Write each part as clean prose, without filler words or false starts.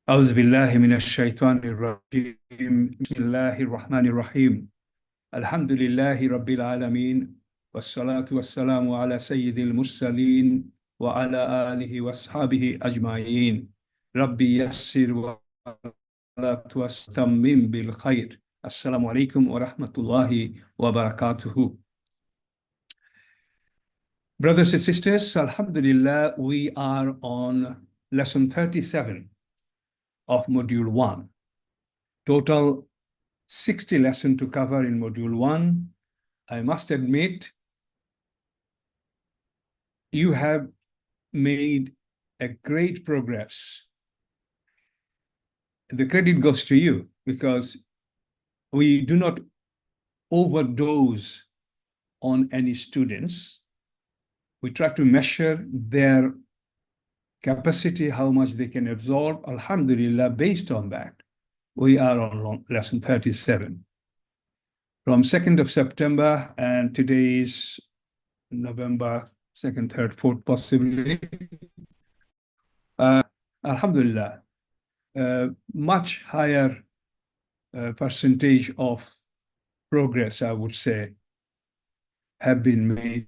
أعوذ بالله من الشيطان الرجيم بسم الله الرحمن الرحيم الحمد لله رب العالمين والصلاة والسلام على سيد المرسلين وعلى آله وأصحابه أجمعين ربي يسر ولا تستمم بالخير السلام عليكم ورحمة الله وبركاته. Brothers and sisters, Alhamdulillah, we are on lesson 37 of module 1. Total 60 lessons to cover in module 1. I must admit, you have made a great progress. The credit goes to you because we do not overdose on any students. We try to measure their capacity, how much they can absorb. Alhamdulillah, based on that, we are on lesson 37. From 2nd of September, and today is November 2nd, 3rd, 4th, possibly. Alhamdulillah, much higher percentage of progress, I would say, have been made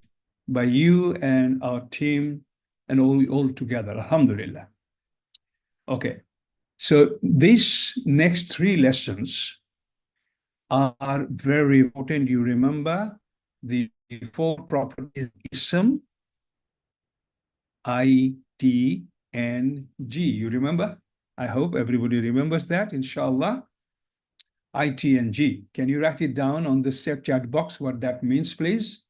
by you and our team and all together, alhamdulillah. Okay, so these next 3 lessons are very important. You remember the 4 properties: ism, I, T, and G. You remember? I hope everybody remembers that, inshallah. I, T, and G. Can you write it down on the chat box what that means, please?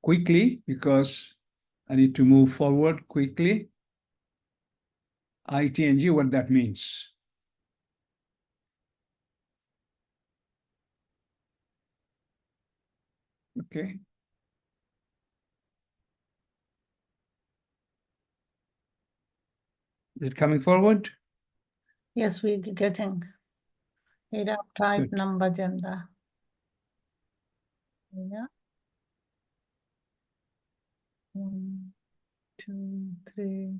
Quickly, because I need to move forward quickly. I, T, and G, what that means. Okay. Is it coming forward? Yes, we're getting it up, type, Good. number, gender. Yeah. 1, 2, 3,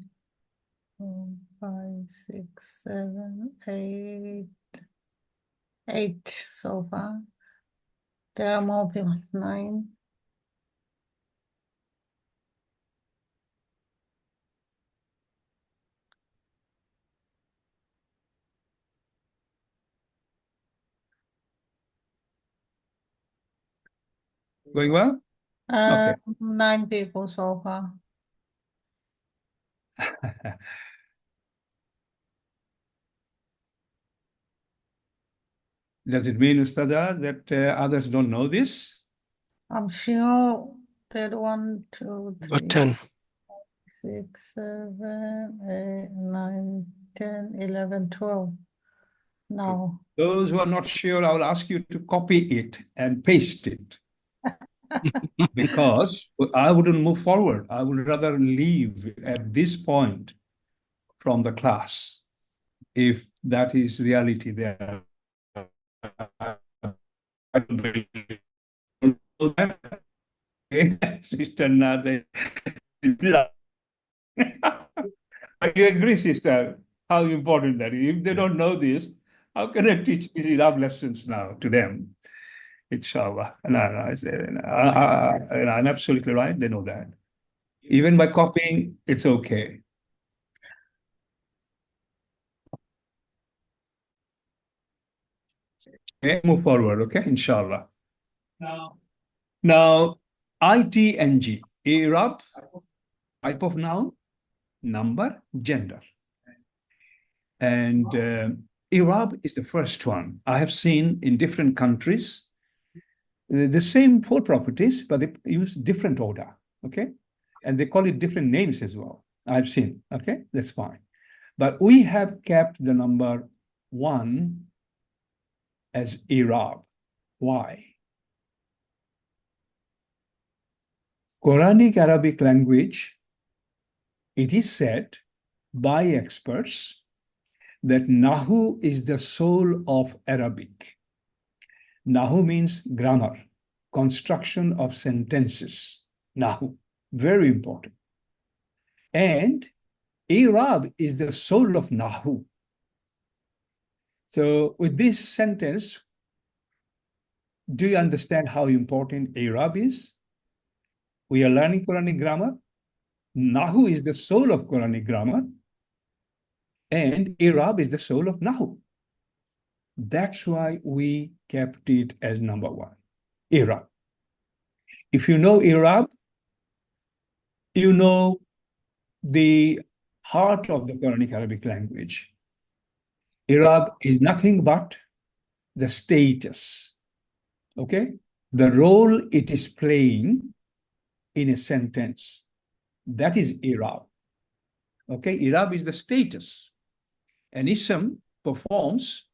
4, 5, 6, 7, 8. 8 so far. There are more people. 9. Going well? Okay. 9 people so far. Does it mean, Ustada, that others don't know this? I'm sure that 1, 2, 3, About 10. 6, 7, 8, 9, 10, 11, 12. No. Those who are not sure, I will ask you to copy it and paste it. Because I wouldn't move forward. I would rather leave at this point from the class, if that is reality there. Sister Nade. I agree, sister, how important that is. If they don't know this, how can I teach these love lessons now to them? Inshallah. No, I'm absolutely right. They know that. Even by copying, it's okay. Okay, move forward, okay? Inshallah. Now, IT and G. Arab, type of noun, number, gender. And Arab is the first one. I have seen in different countries the same 4 properties, but they use different order, okay? And they call it different names as well. I've seen, okay? That's fine. But we have kept the number 1 as Arab. Why? Quranic Arabic language, it is said by experts that Nahu is the soul of Arabic. Nahu means grammar, construction of sentences. Nahu, very important. And Arab is the soul of Nahu. So with this sentence, do you understand how important Arab is? We are learning Quranic grammar. Nahu is the soul of Quranic grammar, and Arab is the soul of Nahu. That's why we kept it as number one, Arab. If you know Arab, you know the heart of the Quranic Arabic language. Arab is nothing but the status, okay? The role it is playing in a sentence. That is Arab. Okay, Arab is the status. An ism performs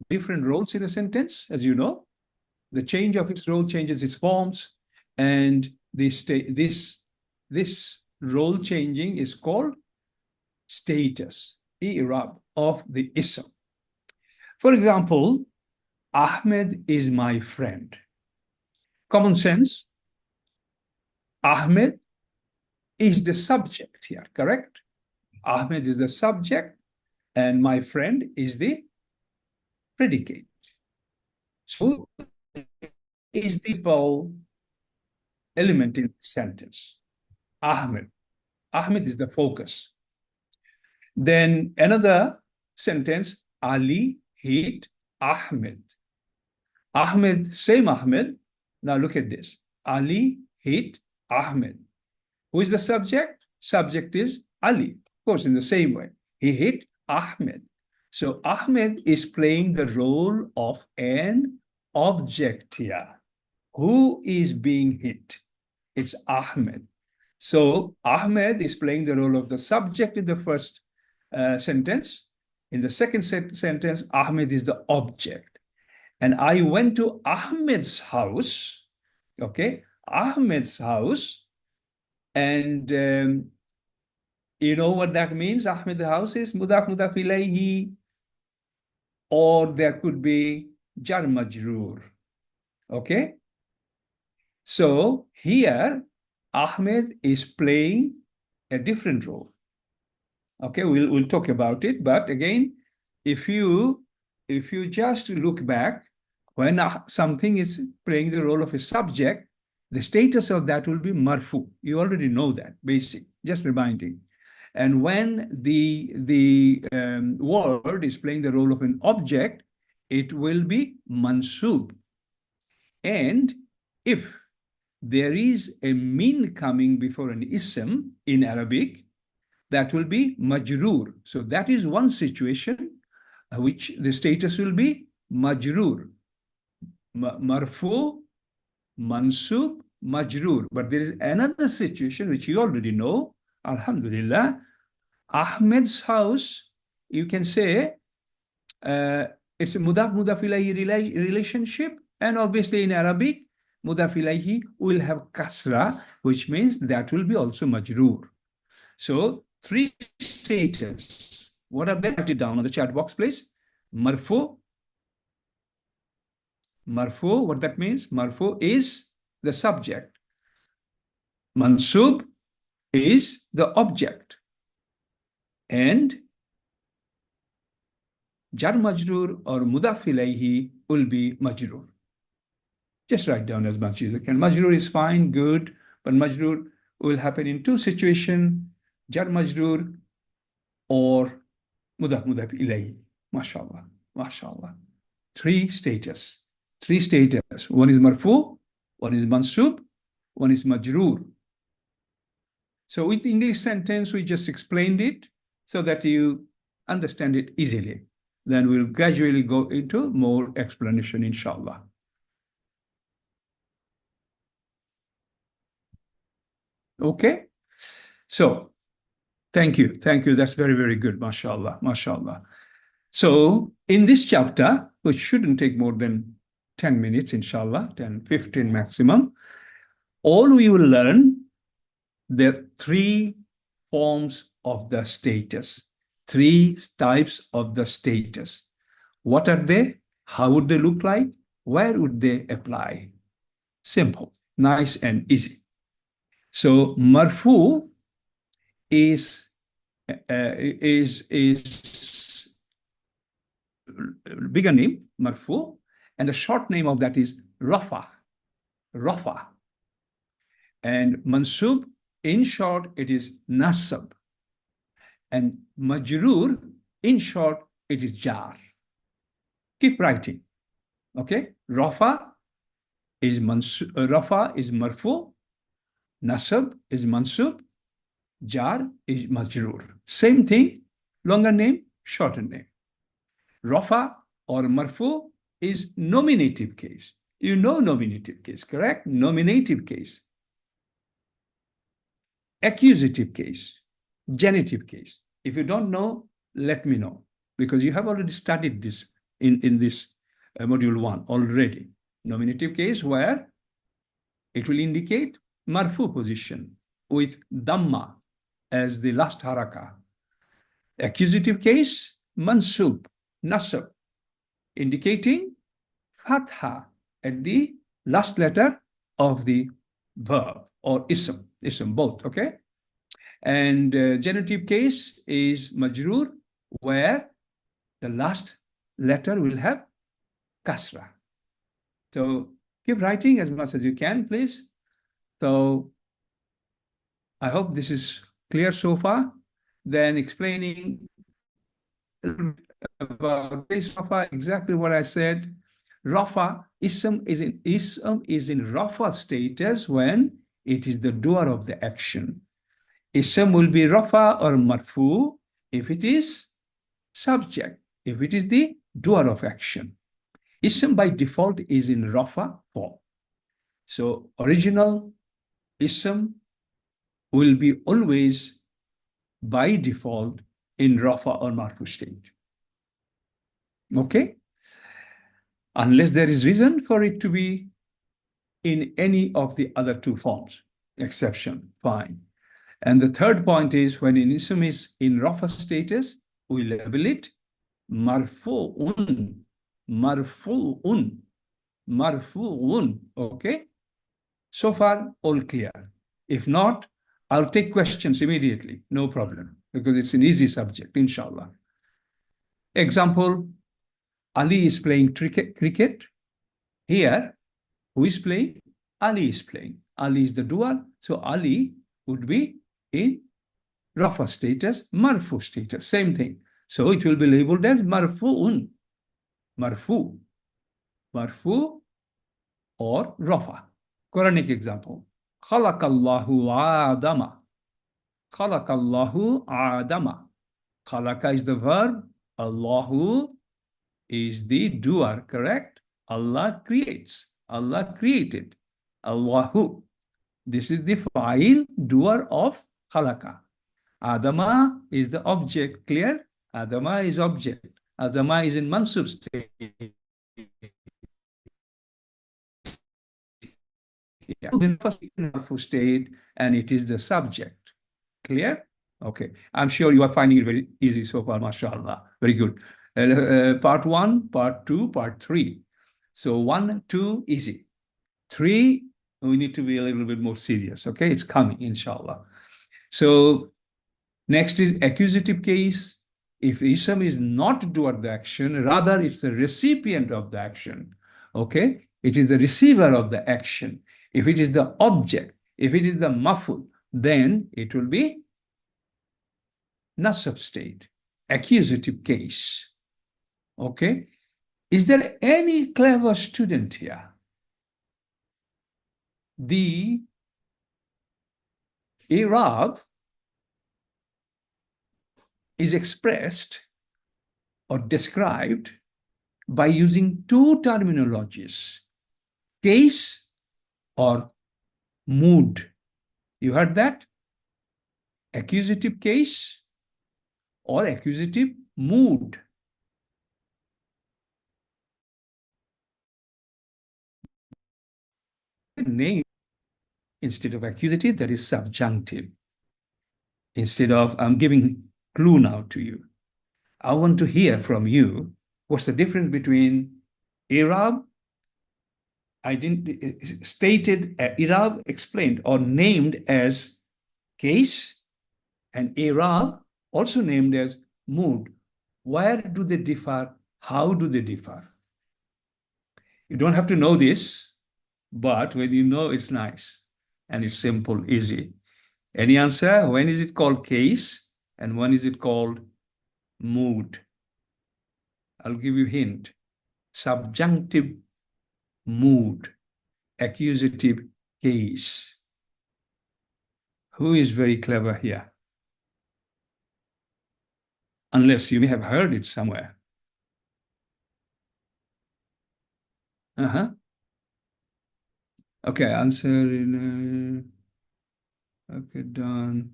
different roles in a sentence, as you know. The change of its role changes its forms, and this role changing is called status, Arab of the ism. For example, Ahmed is my friend. Common sense, Ahmed is the subject here, correct? Ahmed is the subject, and my friend is the predicate. So is the vowel element in the sentence. Ahmed. Ahmed is the focus. Then another sentence, Ali hit Ahmed. Ahmed, same Ahmed. Now look at this. Ali hit Ahmed. Who is the subject? Subject is Ali. Of course, in the same way. He hit Ahmed. So Ahmed is playing the role of an object here. Who is being hit? It's Ahmed. So Ahmed is playing the role of the subject in the first sentence. In the second sentence, Ahmed is the object. And I went to Ahmed's house, okay? Ahmed's house. And you know what that means? Ahmed's house is mudaf mudaf ilayhi, or there could be jar majroor, okay? So here, Ahmed is playing a different role. Okay, we'll talk about it. But again, if you just look back, when something is playing the role of a subject, the status of that will be marfu. You already know that, basic, just reminding. And when the word is playing the role of an object, it will be mansub. And if there is a min coming before an ism in Arabic, that will be majroor. So that is one situation which the status will be majroor. Marfu, mansub, majroor. But there is another situation which you already know, alhamdulillah. Ahmed's house, you can say it's a mudaf ilayhi relationship, and obviously in Arabic, mudaf ilayhi will have kasra, which means that will be also majroor. So three status. What are they? Write it down on the chat box, please. Marfu. Marfu, what that means? Marfu is the subject. Mansub is the object. And jar majroor or mudaf ilayhi will be majroor. Just write down as much as you can. Majroor is fine, good, but majroor will happen in two situations, jar majroor or mudaf ilayhi. MashaAllah, MashaAllah. Three status. One is marfu, one is mansub, one is majroor. So with the English sentence, we just explained it so that you understand it easily. Then we'll gradually go into more explanation, inshallah. Okay, so thank you. That's very, very good. MashaAllah, MashaAllah. So in this chapter, which shouldn't take more than 10 minutes, inshallah, 10, 15 maximum, all we will learn the three forms of the status, three types of the status. What are they? How would they look like? Where would they apply? Simple, nice and easy. So marfu is is bigger name, marfu, and the short name of that is rafa, rafa. And mansub, in short, it is nasab. And majrur, in short, it is jar. Keep writing. Okay? Rafa is marfu, nasab is mansub, jar is majrur. Same thing, longer name, shorter name. Rafa or marfu is nominative case. You know nominative case, correct? Nominative case. Accusative case, genitive case. If you don't know, let me know, because you have already studied this in this module 1 already. Nominative case where it will indicate marfu position with dhamma as the last haraka. Accusative case, mansub, nasab, indicating fatha at the last letter of the verb or ism both, okay? And genitive case is majrur, where the last letter will have kasra. So keep writing as much as you can, please. So I hope this is clear so far. Then explaining about this Rafa, exactly what I said. Rafa, ism is in Rafa status when it is the doer of the action. Ism will be Rafa or Marfu if it is subject, if it is the doer of action. Ism by default is in Rafa form. So original ism will be always by default in Rafa or Marfu state. Okay? Unless there is reason for it to be in any of the other two forms. Exception, fine. And the third point is when an ism is in Rafa status, we label it marfu'un, marfu'un, marfu'un. Okay? So far, all clear. If not, I'll take questions immediately, no problem, because it's an easy subject, inshallah. Example, Ali is playing cricket. Here, who is playing? Ali is playing. Ali is the doer, so Ali would be in Rafa status, Marfu status, same thing. So it will be labeled as Marfu'un, Marfu, Marfu or Rafa. Quranic example. Khalaqallahu Adama. Khalaqallahu Adama. Khalaqa is the verb. Allahu is the doer, correct? Allah creates. Allah created. Allahu. This is the fa'il, doer of khalaqa. Adama is the object, clear? Adama is object. Adama is in mansub state. In first state, and it is the subject. Clear? Okay. I'm sure you are finding it very easy so far, mashallah. Very good. Part 1, part 2, part 3. So 1, 2, easy. 3, we need to be a little bit more serious. Okay, it's coming, inshallah. So next is accusative case. If ism is not doer of the action, rather it's the recipient of the action. Okay, it is the receiver of the action. If it is the object, if it is the maf'ul, then it will be nasab state, accusative case. Okay, is there any clever student here? The Arab is expressed or described by using two terminologies, case or mood. You heard that? Accusative case or accusative mood. Name instead of accusative, that is subjunctive. Instead of, I'm giving clue now to you. I want to hear from you, what's the difference between Arab, stated, Arab explained or named as case, and Arab also named as mood. Where do they differ? How do they differ? You don't have to know this, but when you know, it's nice and it's simple, easy. Any answer? When is it called case and when is it called mood? I'll give you a hint. Subjunctive mood, accusative case. Who is very clever here? Unless you may have heard it somewhere. Okay, answer in okay, done.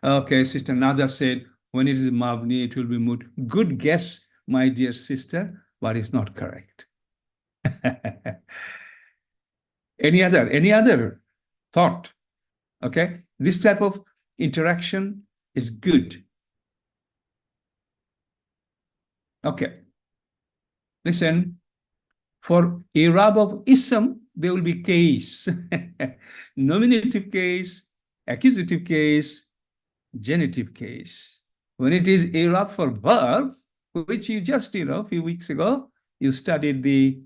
Okay, Sister Nada said, when it is mabni, it will be mood. Good guess, my dear sister, but it's not correct. Any other thought? Okay, this type of interaction is good. Okay, listen, for Arab of ism, there will be case, nominative case, accusative case, genitive case. When it is Arab for verb, which you just, a few weeks ago, you studied the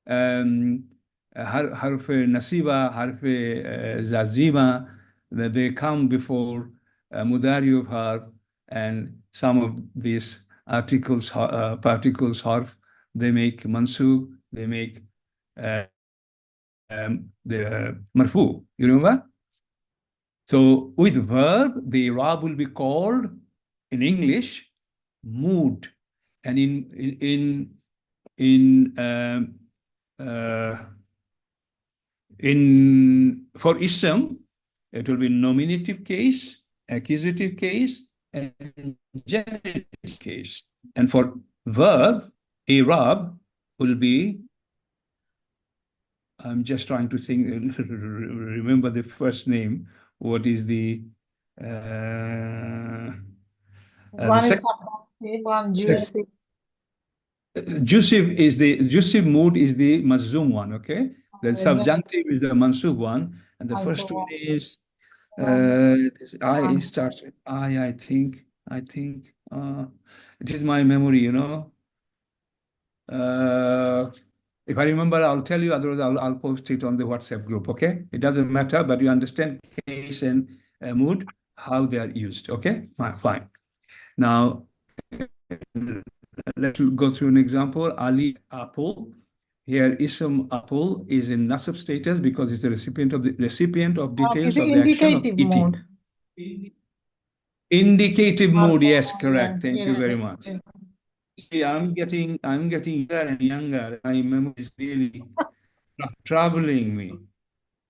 harf nasiba, harf zazima, that they come before mudari of harf, and some of these articles, particles, harf, they make mansub, they make the marfu. You remember? So with verb, the Arab will be called in English mood, and for ism, it will be nominative case, accusative case, and genitive case. And for verb, Arab will be, I'm just trying to think, remember the first name. What is the One the is second? subjunctive, one juicy. Jusive mood is the mazum one, okay? The subjunctive is the mansub one, and the Also first one one. is One. it starts with I think it is my memory, if I remember, I'll tell you, otherwise I'll post it on the WhatsApp group, okay? It doesn't matter, but you understand case and mood, how they are used, okay? Fine. Now, let's go through an example. Ali apple. Here, ism apple is in nasab status because it's the recipient of details of the action of eating. Mode. Indicative mood, yes, correct. Yeah, Thank you very much. See, I'm getting younger and younger. My memory is really troubling me.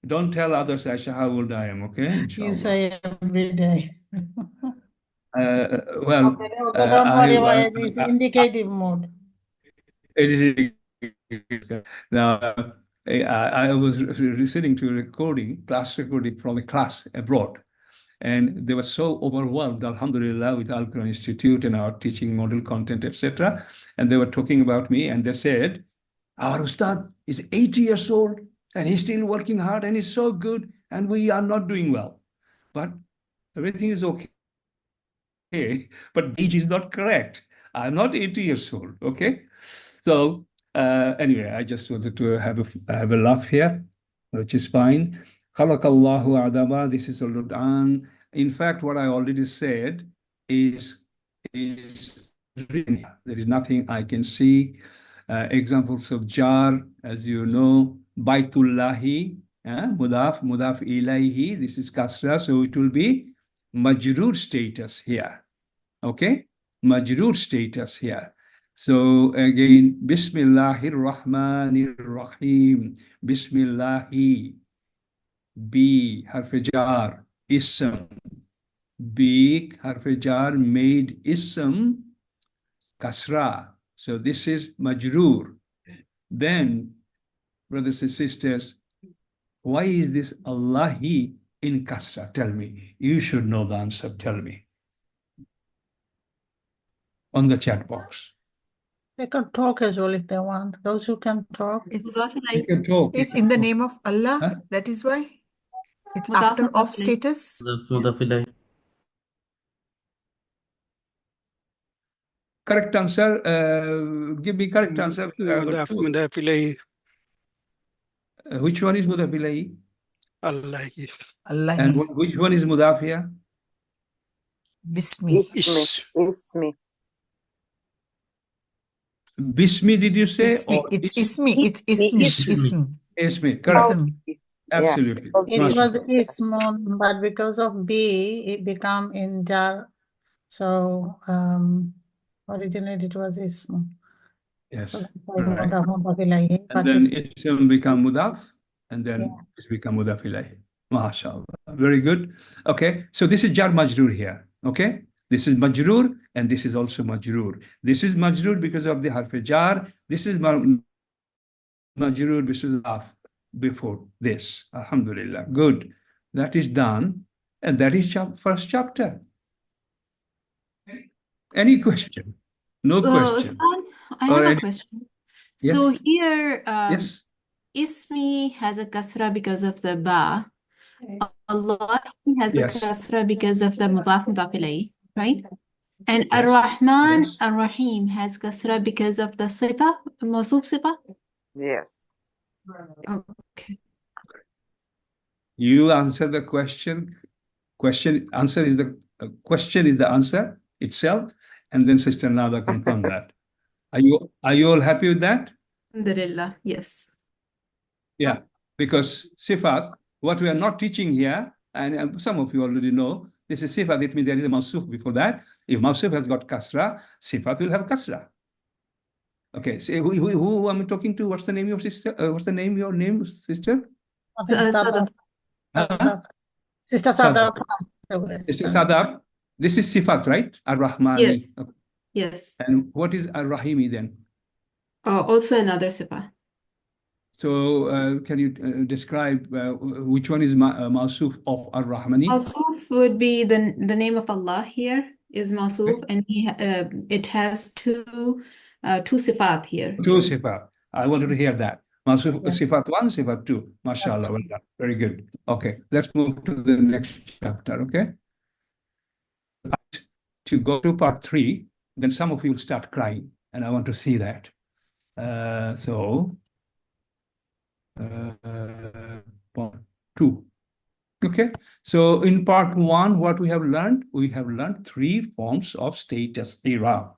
Don't tell others, Aisha, how old I am, okay? Inshallah. You say every day. Well, okay, don't worry about it. It's indicative mode. It is now. I was listening to a class recording from a class abroad, and they were so overwhelmed, alhamdulillah, with Al-Qur'an Institute and our teaching model content, etc. And they were talking about me, and they said, our Ustad is 80 years old, and he's still working hard, and he's so good, and we are not doing well. But everything is okay. But age is not correct. I'm not 80 years old, okay? So anyway, I just wanted to have a laugh here, which is fine. Khalaqallahu adaba. This is Al-Qur'an. In fact, what I already said is written. There is nothing I can see. Examples of jar, as you know, Baitullahi, mudaf ilayhi. This is kasra, so it will be majroor status here. Okay, majroor status here. So again, Bismillahir Rahmanir Rahim. Bismillahi. B harf jar, ism. B harf jar made ism kasra. So this is majroor. Then, brothers and sisters, why is this Allahi in kasra? Tell me. You should know the answer. Tell me. On the chat box. They can talk as well if they want. Those who can talk. It's You can talk. in the name of Allah. Huh? That is why. It's Mudaf after mudaf of ilayh. status. مضاف إليه. Correct answer. Give me correct answer. مضاف مضاف إليه. Which one is mudaf ilayhi? الله Allah. And which one is mudaf here? Bismi. اسمي Bismi, did you say? Ismi. Or It's ismi. It's ismi. Ismi. Ism. Ismi. Correct. Ism. Absolutely. It Mashallah. was ismun, but because of B, it became in jar. So originally it was ismun. Yes. So that's why Correct. mudaf ilayhi, And but then it become mudaf, and then Yeah. it's become mudaf ilayhi. MashaAllah. Very good. Okay. So this is jar majroor here. Okay. This is majroor, and this is also majroor. This is majroor because of the harf jar. This is majroor because of the before this. Alhamdulillah. Good. That is done. And that is first chapter. Any question? No question. Ustad, I Or have a any- question. Yeah. So here, Yes. Ismi has a kasra because of the ba. Allah has Yes. the kasra because of the mudaf mudaf ilayh, right? And Yes. Ar-Rahman, Yes. Ar-Rahim has kasra because of the sifa, mawsuf sifa. yes Okay. You answer the question. Answer is the question is the answer itself, and then Sister Nada confirm that. Are you all happy with that? Alhamdulillah, yes. Yeah, because sifat, what we are not teaching here, and some of you already know, this is sifat. It means there is a mawsuf before that. If mawsuf has got kasra, sifat will have kasra. Okay, so who am I talking to? What's the name of your sister? What's the name your name, sister? Sadaf. Huh? Sister Sadaf. Sadaf. Sister Sadaf. This is sifat, right? Ar-Rahmani. Yes. Okay. Yes. And what is Ar-Rahimi then? Also another sifa. So can you describe which one is Mawsuf of Ar-Rahmani? Mawsuf would be the name of Allah here is Mawsuf, and it has two sifat here. Two sifat. I wanted to hear that. Mawsuf Yeah. sifat 1, sifat 2. MashaAllah. Well done. Very good. Okay, let's move to the next chapter. Okay. To go to part 3, then some of you will start crying, and I want to see that. Part 2. Okay, so in part 1, what we have learned 3 forms of status i'rab.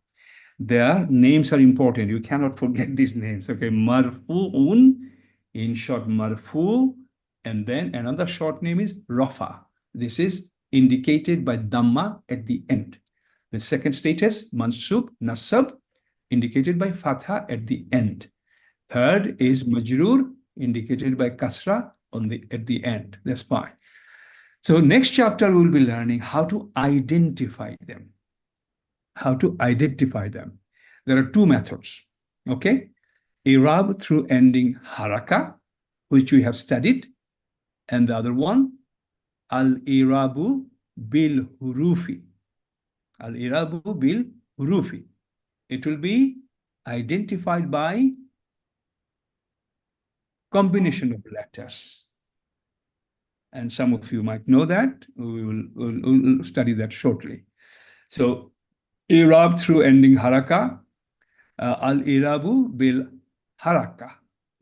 Their names are important. You cannot forget these names. Okay, marfu'un, in short marfu, and then another short name is rafa. This is indicated by dhamma at the end. The second status, mansub, nasab, indicated by fatha at the end. Third is majrur, indicated by kasra at the end. That's fine. So next chapter, we'll be learning how to identify them. How to identify them. There are 2 methods. Okay? I'rab through ending haraka, which we have studied. And the other one, al-i'rabu bil hurufi. Al-i'rabu bil hurufi. It will be identified by combination of letters. And some of you might know that. We'll study that shortly. So, i'rab through ending haraka, al-i'rabu bil haraka.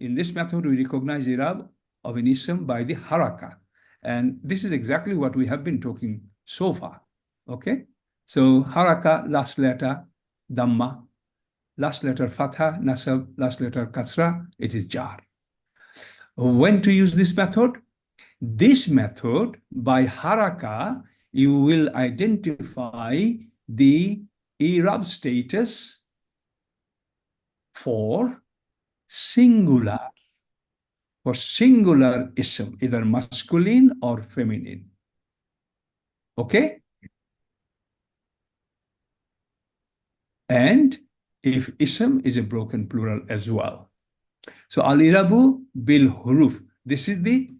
In this method, we recognize i'rab of an ism by the haraka. And this is exactly what we have been talking so far. Okay? So, haraka, last letter, dhamma, last letter fatha, nasab, last letter kasra, it is jar. When to use this method? This method, by haraka, you will identify the i'rab status for singular ism, either masculine or feminine. Okay? And if ism is a broken plural as well. So al-i'rabu bil huruf. This is the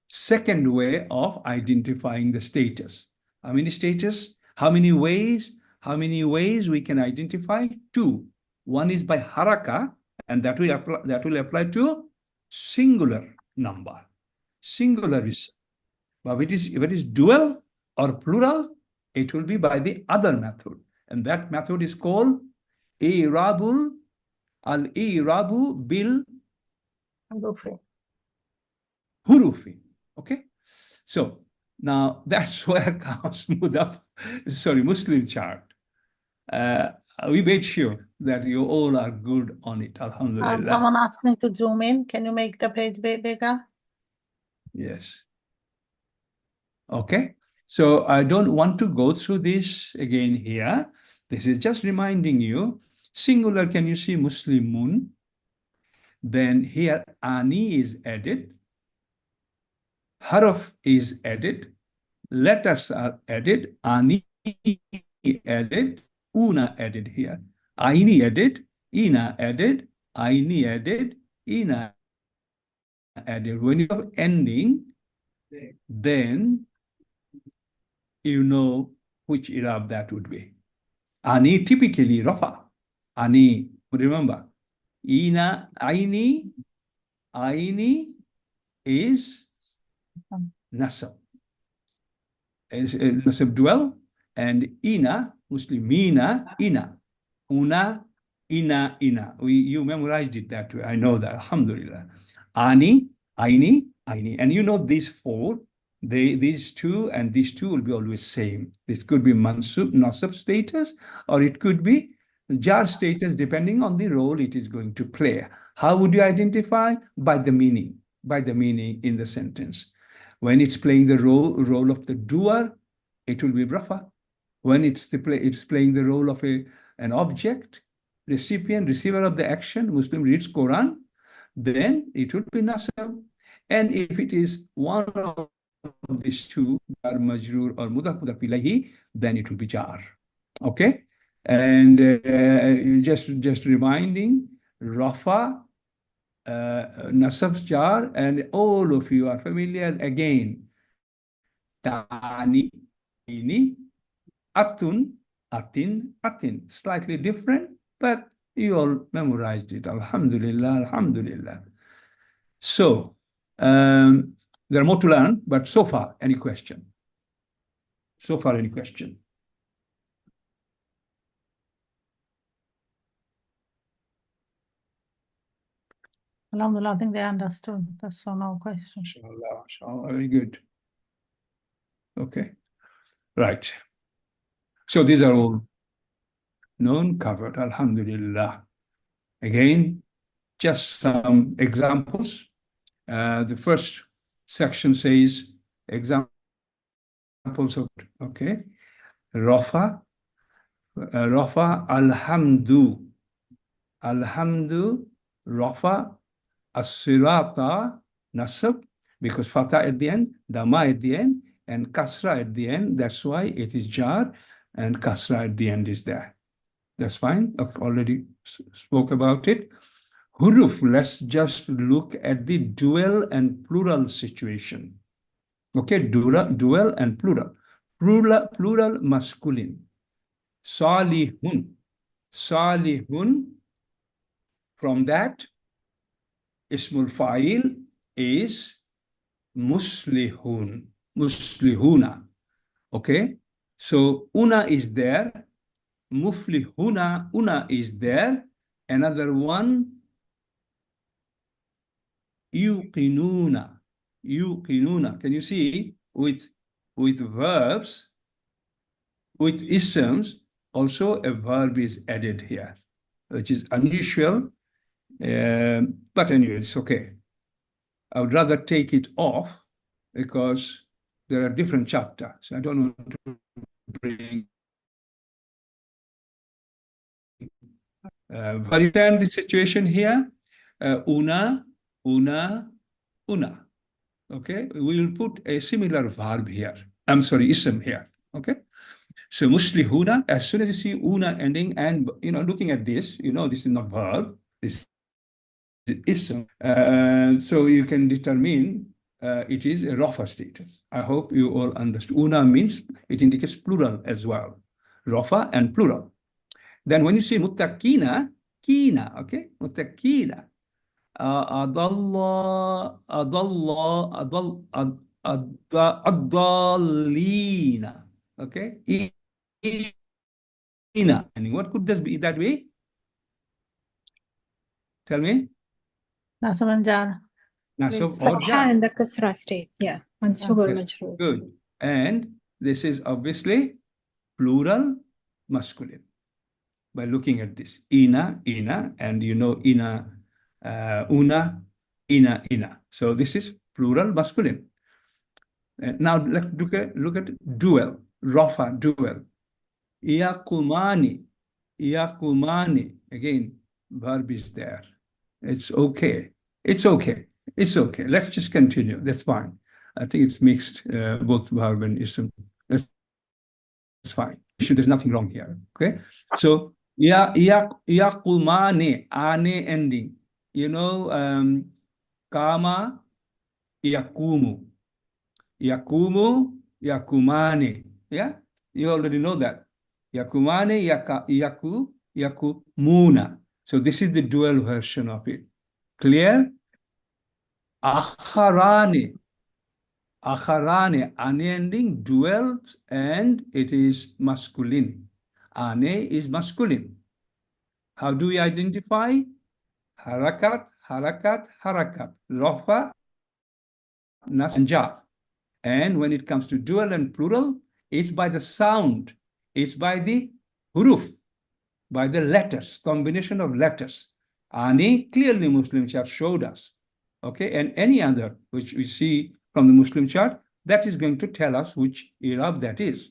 second way of identifying the status. How many status? How many ways? How many ways we can identify? 2. One is by haraka, and that will apply to singular number, singular ism. But if it is dual or plural, it will be by the other method. And that method is called al-i'rabu bil hurufi. Okay? So now that's where comes Muslim chart. We made sure that you all are good on it. Alhamdulillah. Someone asking to zoom in. Can you make the page bigger? Yes. Okay. So I don't want to go through this again here. This is just reminding you. Singular, can you see Muslimun? Then here ani is added. Harf is added. Letters are added. Ani added. Una added here. Aini added. Ina added. Aini added. Ina added. When you have ending, then you know which i'rab that would be. Ani typically rafa. Ani, remember. Ina, aini is nasab. Is nasab dual, and ina, muslimina, ina. Una, ina. You memorized it that way. I know that. Alhamdulillah. Ani, aini. And you know these four. These two and these two will be always same. This could be mansub, nasab status, or it could be jar status, depending on the role it is going to play. How would you identify? By the meaning in the sentence. When it's playing the role of the doer, it will be rafa. When it's playing the role of an object, receiver of the action, Muslim reads Quran, then it would be nasab. And if it is one of these two, jar majroor or mudaf ilayhi, then it will be jar. Okay? And just reminding, rafa, nasab, jar, and all of you are familiar again. Ta'ani, ini, atun, atin. Slightly different, but you all memorized it. Alhamdulillah. So, there are more to learn, but so far, any question? Alhamdulillah, I think they understood. That's no question. Inshallah, very good. Okay, right. So these are all known, covered, alhamdulillah. Again, just some examples. The first section says examples of, okay, Rafa, alhamdu, Rafa, as-sirata, nasab, because fatha at the end, dama at the end, and kasra at the end. That's why it is jar, and kasra at the end is there. That's fine. I've already spoke about it. Huruf, let's just look at the dual and plural situation. Okay, dual and plural. Plural masculine. Salihun. From that, ismul fa'il is muslihuna. Okay, so una is there. Muflihuna, una is there. Another one, yuqinuna. Can you see with verbs, with isms, also a verb is added here, which is unusual, but anyway, it's okay. I would rather take it off because there are different chapters. So I don't want to bring. But you understand the situation here? Una. Okay, we will put a similar verb here. I'm sorry, ism here. Okay, so muslihuna. As soon as you see una ending, and looking at this, this is not verb. This is ism. So you can determine it is a rafa status. I hope you all understood. Una means it indicates plural as well, rafa and plural. Then when you see muttaqina, okay, muttaqina. Ad-dallina. Okay? Ina. And what could this be that way? Tell me. Nasab and jar. Nasab Please. or Fatha jar. and the kasra state. Yeah. Mansub or Yes. majroor. Good. And this is obviously plural masculine. By looking at this, ina, and you know ina, una, ina. So this is plural masculine. Now let's look at dual, rafa, dual. Iyakumani, again, verb is there. It's okay. It's okay. It's okay. Let's just continue. That's fine. I think it's mixed, both verb and ism. That's fine. There's nothing wrong here. Okay. So Iyakumani, ane ending. You know, kama, yakumu. Yakumu, yakumani. Yeah, you already know that. Yakumani, yakumuna. So this is the dual version of it. Clear? Akharani, ane ending, dual, and it is masculine. Ane is masculine. How do we identify? Harakat, Rafa, nas, and jar. And when it comes to dual and plural, it's by the sound. It's by the huruf, by the letters, combination of letters. Ani, clearly Muslim chart showed us. Okay, and any other which we see from the Muslim chart, that is going to tell us which Arab that is.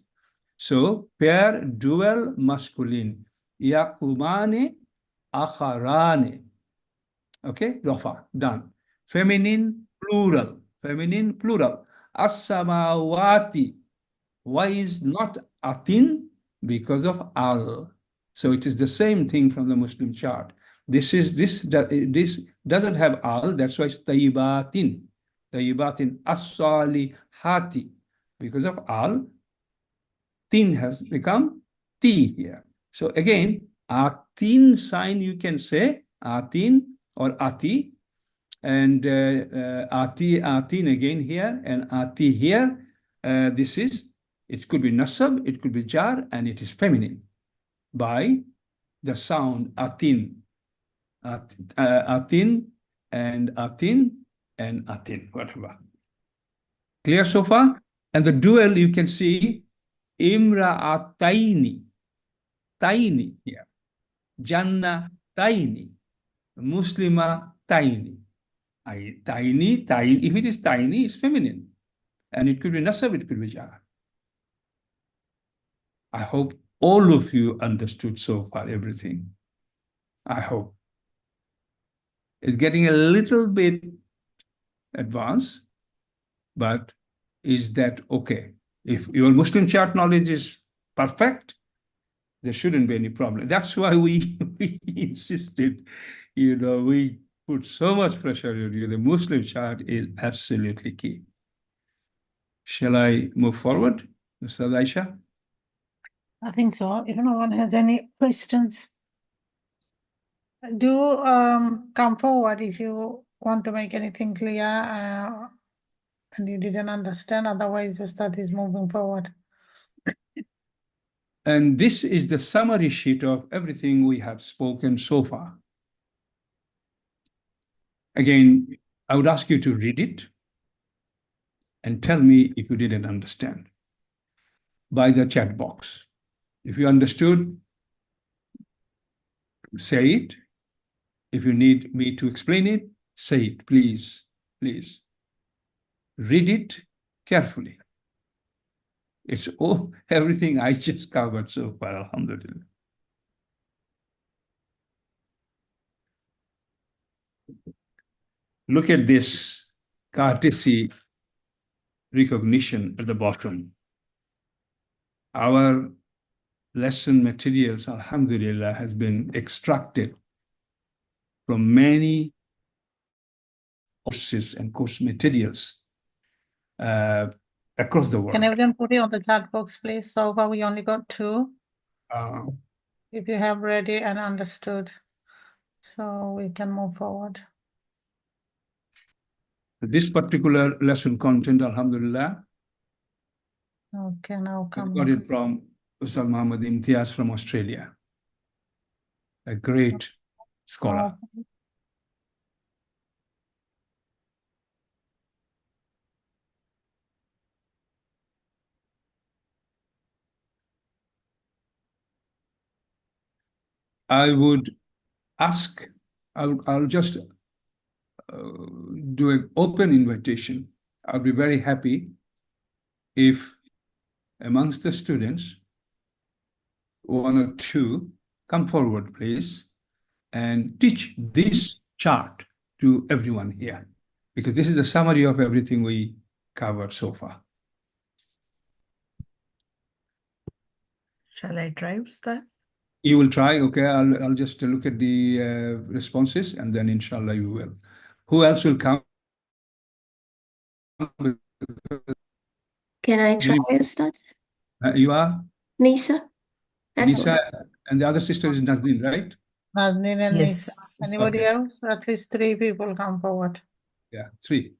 So, pair, dual, masculine. Yaqumane, akharane. Okay, Rafa, done. Feminine, plural. As-samawati. Why is not atin? Because of al. So it is the same thing from the Muslim chart. This doesn't have al, that's why it's tayyibatin. As-salihati. Because of al, tin has become ti here. So again, atin sign you can say, atin or ati, and atin again here, and ati here. It could be nasab, it could be jar, and it is feminine by the sound atin, atin, and whatever. Clear so far? And the dual you can see imra'ataini, taini here, jannataini, muslima taini. Tiny, if it is tiny, it's feminine. And it could be nasab, it could be jar. I hope all of you understood so far everything. I hope. It's getting a little bit advanced, but is that okay? If your Muslim chart knowledge is perfect, there shouldn't be any problem. That's why we insisted, we put so much pressure on you. The Muslim chart is absolutely key. Shall I move forward, Mr. Aisha? I think so. If no one has any questions, do come forward if you want to make anything clear and you didn't understand. Otherwise, Ustad is moving forward. And this is the summary sheet of everything we have spoken so far. Again, I would ask you to read it and tell me if you didn't understand by the chat box. If you understood, say it. If you need me to explain it, say it, please. Please. Read it carefully. It's everything I just covered so far, alhamdulillah. Look at this courtesy recognition at the bottom. Our lesson materials, alhamdulillah, has been extracted from many courses and course materials across the world. Can everyone put it on the chat box, please? So far, we only got 2. If you have read it and understood, so we can move forward. This particular lesson content, alhamdulillah, Okay, now I come got on. it from Ustad Muhammad Imtiaz from Australia, a great scholar. Oh, I would ask, I'll just do an open invitation. I'll be very happy if amongst the students, one or two come forward, please, and teach this chart to everyone here, because this is the summary of everything we covered so far. Shall I try, Ustad? You will try, okay? I'll just look at the responses, and then inshallah you will. Who else will come? Can I try, Ustad? You are Nisa? That's Nisa, all. and the other sister is Nazneen, right? Nazneen and Yes, Nisa. Ustad. Anybody Okay. else? At least 3 people come forward. Yeah, 3.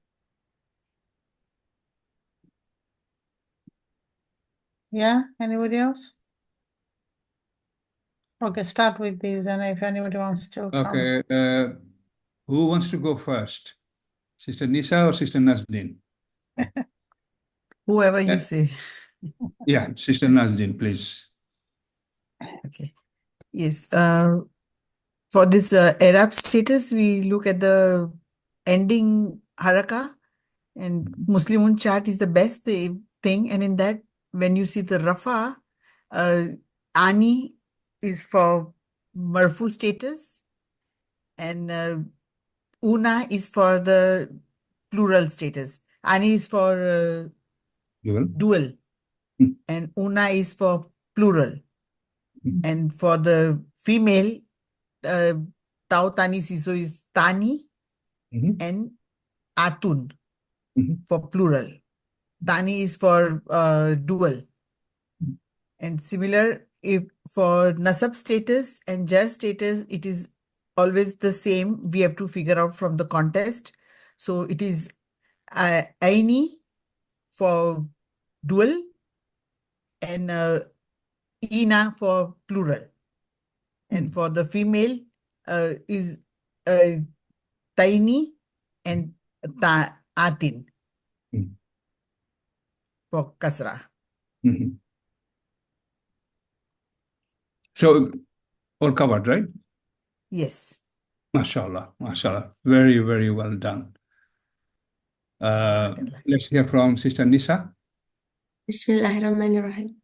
Yeah, anybody else? Okay, start with these, and if anybody wants to come. Okay. Who wants to go first? Sister Nisa or Sister Nazneen? Whoever you Yeah. say. Yeah, Sister Nazneen, please. Okay. Yes. For this Arab status, we look at the ending haraka, and Muslimun chart is the best thing. And in that, when you see the rafa, ani is for marfu status, and una is for the plural status. Ani is for dual, Hmm. and una is for plural. Hmm. And for the female, tau tani siso is tani Mhm. and atun Mhm. for plural. Tani is for dual. And similar, if for nasab status and jar status, it is always the same. We have to figure out from the context. So it is aini for dual and ina for plural. And for the female is taini and atin Hmm. for kasra. Mhm. So all covered, right? Yes. MashaAllah, MashaAllah. Very, very well done. Jazakallah. Let's hear from Sister Nisa. Bismillahirrahmanirrahim.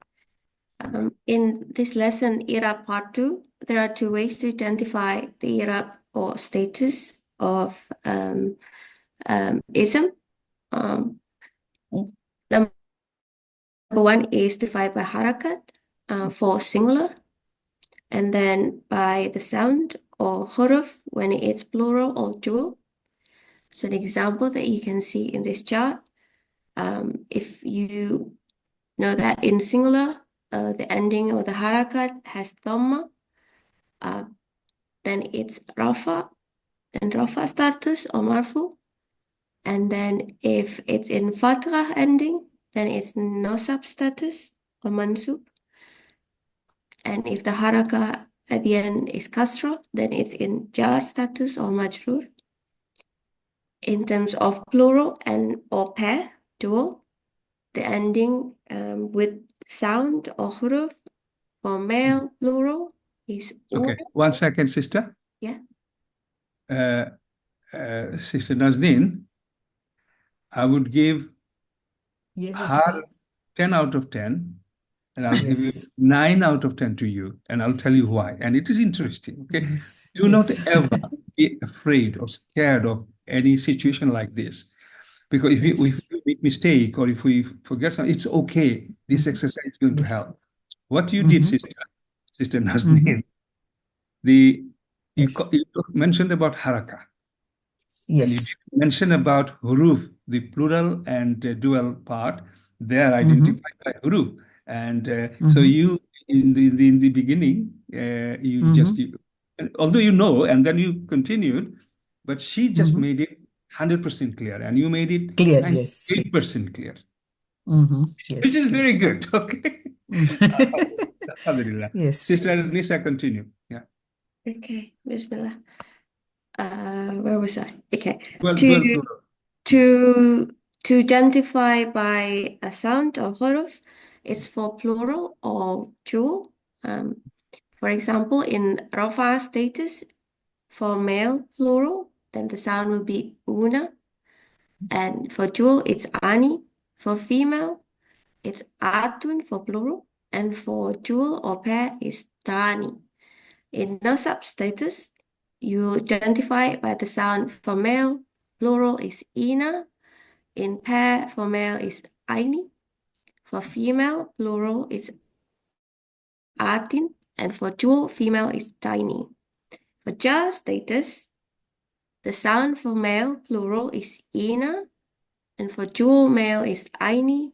In this lesson, Irab Part 2, there are 2 ways to identify the Irab or status of ism. Number 1 is divided by harakat for singular, and then by the sound or huruf when it's plural or dual. So an example that you can see in this chart, if you know that in singular, the ending or the harakat has dhamma, then it's rafa and rafa status or marfu. And then if it's in fathah ending, then it's nasab status or mansub. And if the haraka at the end is kasra, then it's in jar status or majrur. In terms of plural and or pair, dual, the ending with sound or huruf for male plural is Okay, 1 second, sister. Yeah. Sister Nazneen, I would give Yes, her Ustad. 10 out of 10, and I'll give you Yes. 9 out of 10 to you, and I'll tell you why. And it is interesting, okay? Yes. Do not Yes. ever be afraid or scared of any situation like this. Because if we Yes. make mistake or if we forget something, it's okay. This exercise is going to Yes. help. What you did, Mhm. Sister Nazneen, you Yes. mentioned about haraka. And you Yes. did mention about huruf, the plural and dual part. They are identified by huruf. And so you, in the beginning, you just, and although you know, and then you continued, but she just made it 100% clear, and you made it Clear, yes. 98% clear, Yes. which is very good. Okay. Alhamdulillah. Yes. Sister Nisa, continue. Yeah. Okay, Bismillah. Where was I? Okay. Well, To to identify by a sound or huruf, it's for plural or jewel. For example, in Rafa status for male plural, then the sound will be una. And for jewel, it's ani. For female, it's atun for plural. And for jewel or pair, it's tani. In nasab status, you identify by the sound for male, plural is ina. In pair, for male is aini. For female, plural is atin. And for jewel, female is tiny. For jar status, the sound for male, plural is ina. And for jewel, male is aini.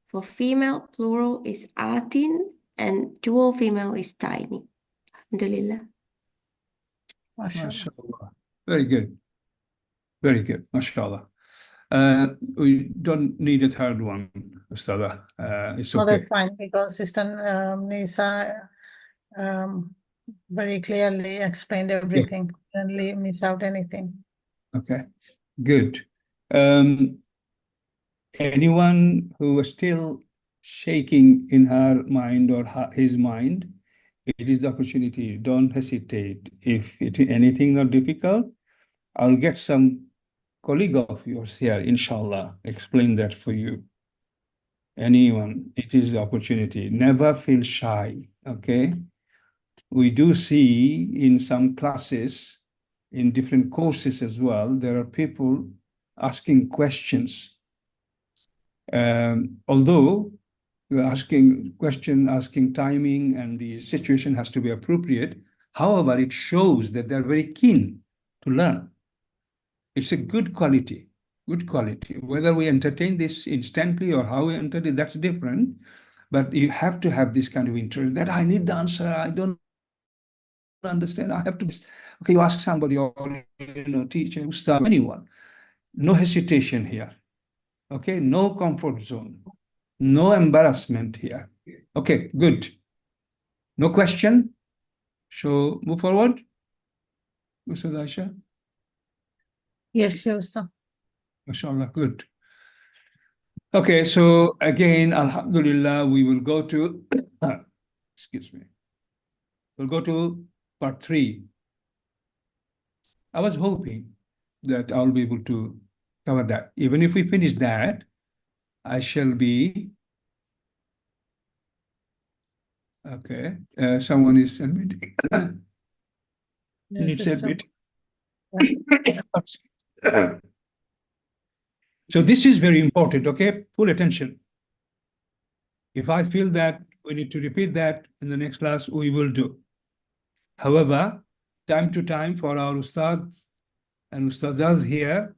For female, plural is atin. And jewel, female is tiny. Alhamdulillah. MashaAllah. MashaAllah. Very good. Very good. MashaAllah. We don't need a third one, Ustada. It's No, that's okay. fine because Sister Nisa very clearly explained everything. Didn't miss out anything. Okay. Good. Anyone who is still shaking in her mind or his mind, it is the opportunity. Don't hesitate. If it is anything not difficult, I'll get some colleague of yours here, inshallah, explain that for you. Anyone, it is the opportunity. Never feel shy, okay? We do see in some classes, in different courses as well, there are people asking questions. Although asking timing and the situation has to be appropriate, however, it shows that they're very keen to learn. It's a good quality. Whether we entertain this instantly or how we entertain it, that's different. But you have to have this kind of interest that I need the answer. I don't understand. I have to. Okay, you ask somebody or teacher, ustad, anyone. No hesitation here. Okay, no comfort zone. No embarrassment here. Okay, good. No question? So move forward. Ustad Aisha? Yes, sure, sir. MashaAllah, good. Okay, so again, Alhamdulillah, we will go to, excuse me, we'll go to part 3. I was hoping that I'll be able to cover that. Even if we finish that, I shall be, okay, someone is admitting. Yes, Needs sister. admit. So this is very important, okay? Full attention. If I feel that we need to repeat that in the next class, we will do. However, time to time for our Ustad and Ustadas here,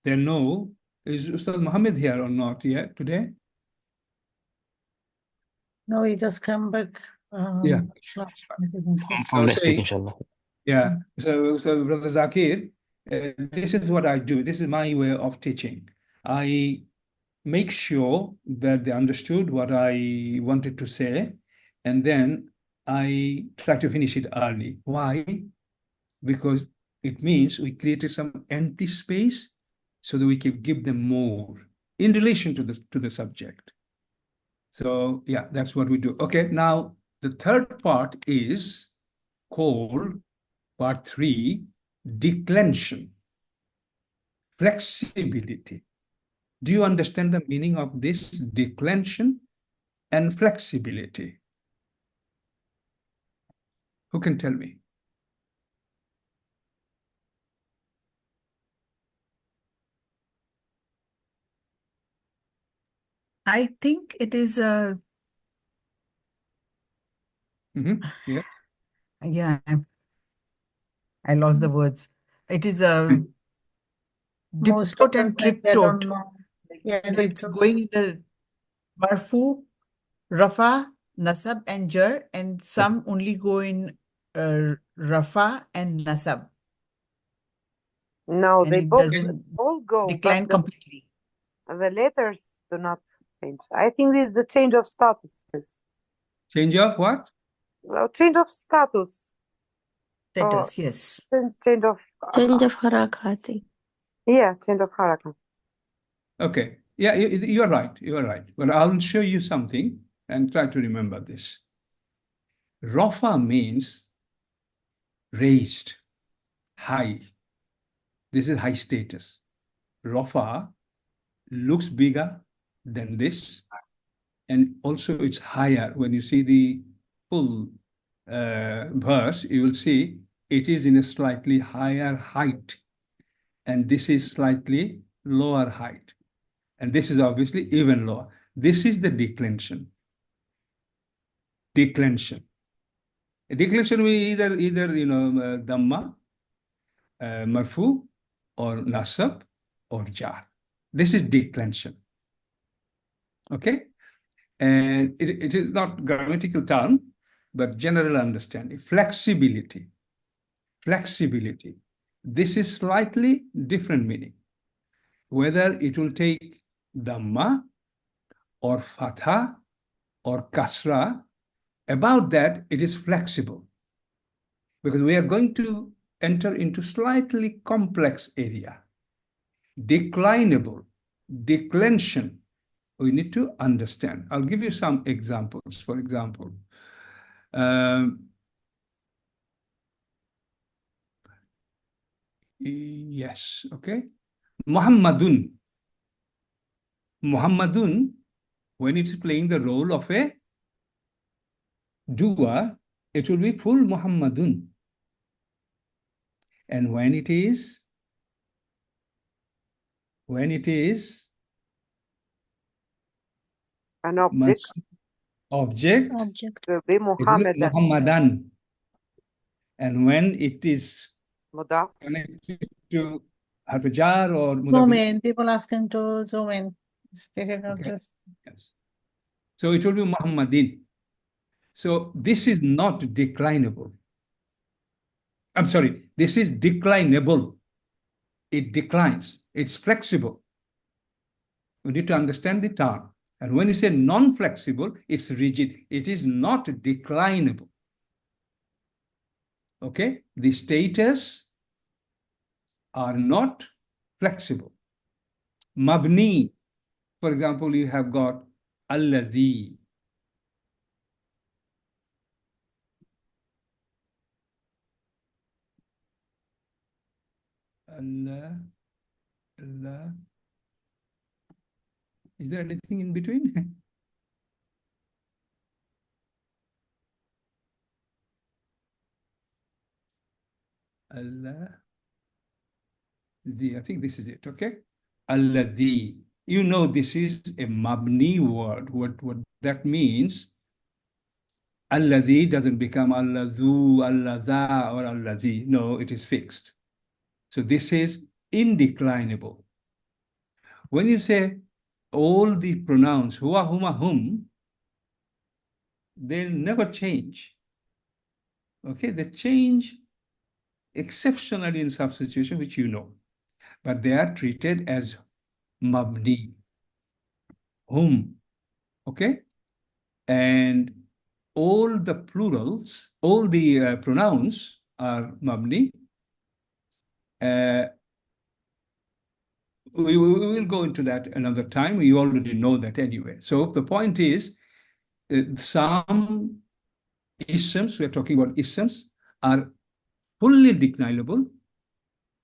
they know, is Ustad Muhammad here or not yet today? No, he just come back. Yeah. From next week, Say, inshallah. yeah. So Brother Zakir, this is what I do. This is my way of teaching. I make sure that they understood what I wanted to say, and then I try to finish it early. Why? Because it means we created some empty space so that we can give them more in relation to the subject. So yeah, that's what we do. Okay, now the third part is called part 3, declension, flexibility. Do you understand the meaning of this declension and flexibility? Who can tell me? I think it is Yeah. yeah, I lost the words. It is a Most diptot of and the time they don't triptot. know. Yeah, It's diptot. going in the marfu, rafa, nasab, and jar, and some only go in rafa and nasab. No, and they it both doesn't all go, but decline completely. the letters do not change. I think this is the change of status. Change of what? Well, change of status. Status, yes. Change of Change of haraka, I think. yeah, change of haraka. Okay. Yeah, you are right. You are right. Well, I'll show you something and try to remember this. Rafa means raised, high. This is high status. Rafa looks bigger than this, and also it's higher. When you see the full verse, you will see it is in a slightly higher height, and this is slightly lower height, and this is obviously even lower. This is the declension. Declension. A declension will either Dhamma, Marfu, or Nasab, or Jar. This is declension. Okay? And it is not grammatical term, but general understanding. Flexibility. Flexibility. This is slightly different meaning. Whether it will take Dhamma, or Fatha, or Kasra, about that, it is flexible. Because we are going to enter into slightly complex area. Declinable, declension, we need to understand. I'll give you some examples. For example, yes, okay. Muhammadun. Muhammadun, when it's playing the role of a dua, it will be full Muhammadun. And when it is An object object, will be it will be Muhammadan. Muhammadan. And when it is Mudaf. connected to Harfajar or Zoom Mudaf, in. People asking to zoom in. It's difficult Okay. to. yes. So it will be Muhammadin. So this is not declinable. I'm sorry, this is declinable. It declines. It's flexible. We need to understand the term. And when you say non-flexible, it's rigid. It is not declinable. Okay? The status are not flexible. Mabni, for example, you have got alladhi. Allah, Allah. Is there anything in between? Allah. I think this is it, okay? Alladhi. You know this is a mabni word. What that means, alladhi doesn't become alladhu, alladha, or alladhi. No, it is fixed. So this is indeclinable. When you say all the pronouns, huwa, huma, hum, they'll never change. Okay, they change exceptionally in some situation, which you know. But they are treated as mabni, hum, okay? And all the plurals, all the pronouns are mabni. We will go into that another time. You already know that anyway. So the point is, some isms, we are talking about isms, are fully declinable.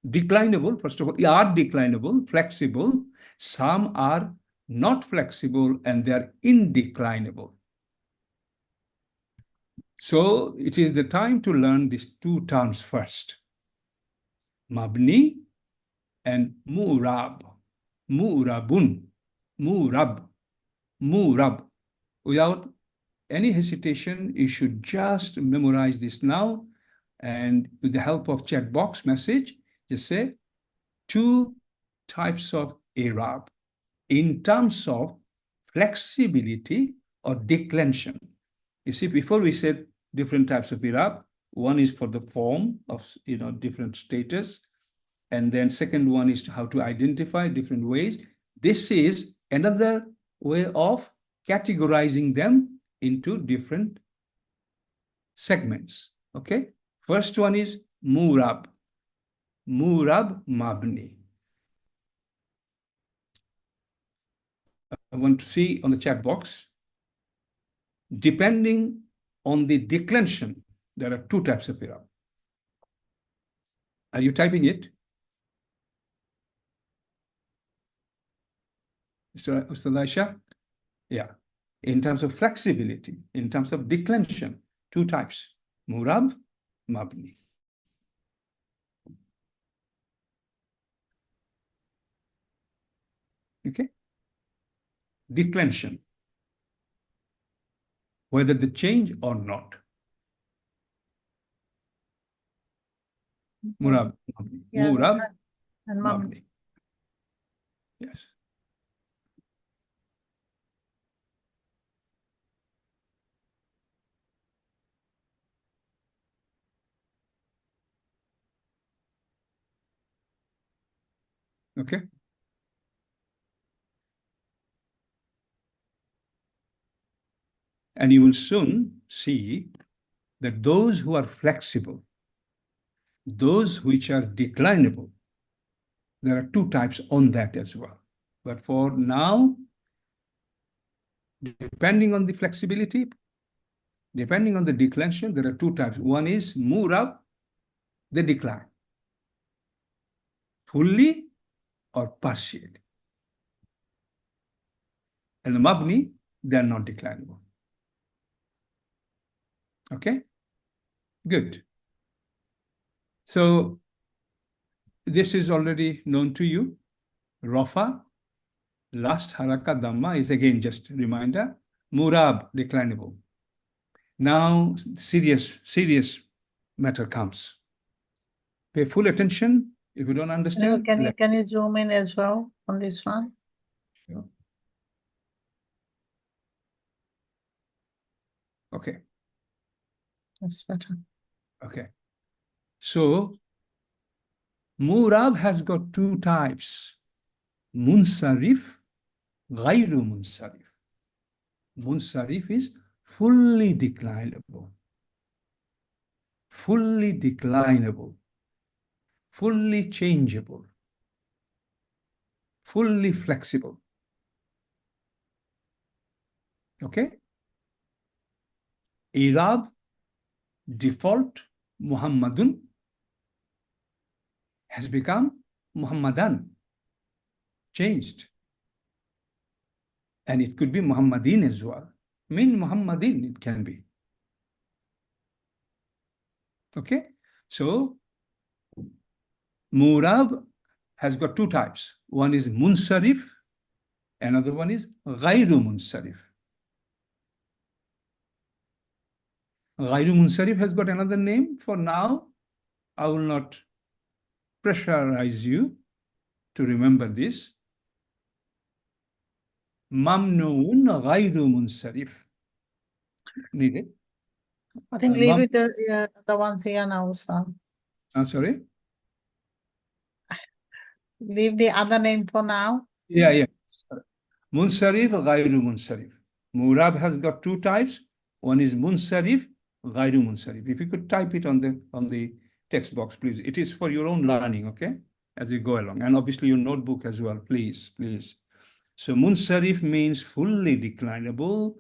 Declinable, first of all, are declinable, flexible. Some are not flexible and they are indeclinable. So it is the time to learn these two terms first. Mabni and mu'rab. Mu'rabun. Mu'rab. Mu'rab. Without any hesitation, you should just memorize this now. And with the help of chat box message, just say two types of Arab in terms of flexibility or declension. You see, before we said different types of Arab, one is for the form of different status, And then second one is how to identify different ways. This is another way of categorizing them into different segments. Okay. First one is Murab. Murab Mabni. I want to see on the chat box. Depending on the declension, there are two types of Irab. Are you typing it? Ustad Aisha? Yeah. In terms of flexibility, in terms of declension, two types, Murab, Mabni. Okay. Declension, whether they change or not. Murab, Mabni. Yeah, Murab, and Mabni. Mabni. Yes. Okay. And you will soon see that those who are flexible, those which are declinable, there are two types on that as well. But for now, depending on the flexibility, depending on the declension, there are two types. One is Murab, they decline, fully or partially. And the Mabni, they are not declinable. Okay, good. So this is already known to you. Rafa, last haraka dhamma is again just a reminder. Murab, declinable. Now serious matter comes. Pay full attention. If you don't understand, Can you zoom in as well on this one? Sure. Okay. That's better. Okay. So Murab has got two types. Munsarif, Ghairu Munsarif. Munsarif is fully declinable. Fully declinable. Fully changeable. Fully flexible. Okay? Irab, default, Muhammadun, has become Muhammadan, changed. And it could be Muhammadin as well. Min Muhammadin, it can be. Okay? So, Murab has got two types. One is Munsarif, another one is Ghairu Munsarif. Ghairu Munsarif has got another name. For now, I will not pressurize you to remember this. Mamnoon Ghairu Munsarif. Need it? I think leave it the ones here now, Ustad. I'm sorry? Leave the other name for now. Yeah. Munsarif, Ghairu Munsarif. Murab has got two types. One is Munsarif, Ghairu Munsarif. If you could type it on the text box, please. It is for your own learning, okay? As you go along. And obviously your notebook as well, please. So Munsarif means fully declinable,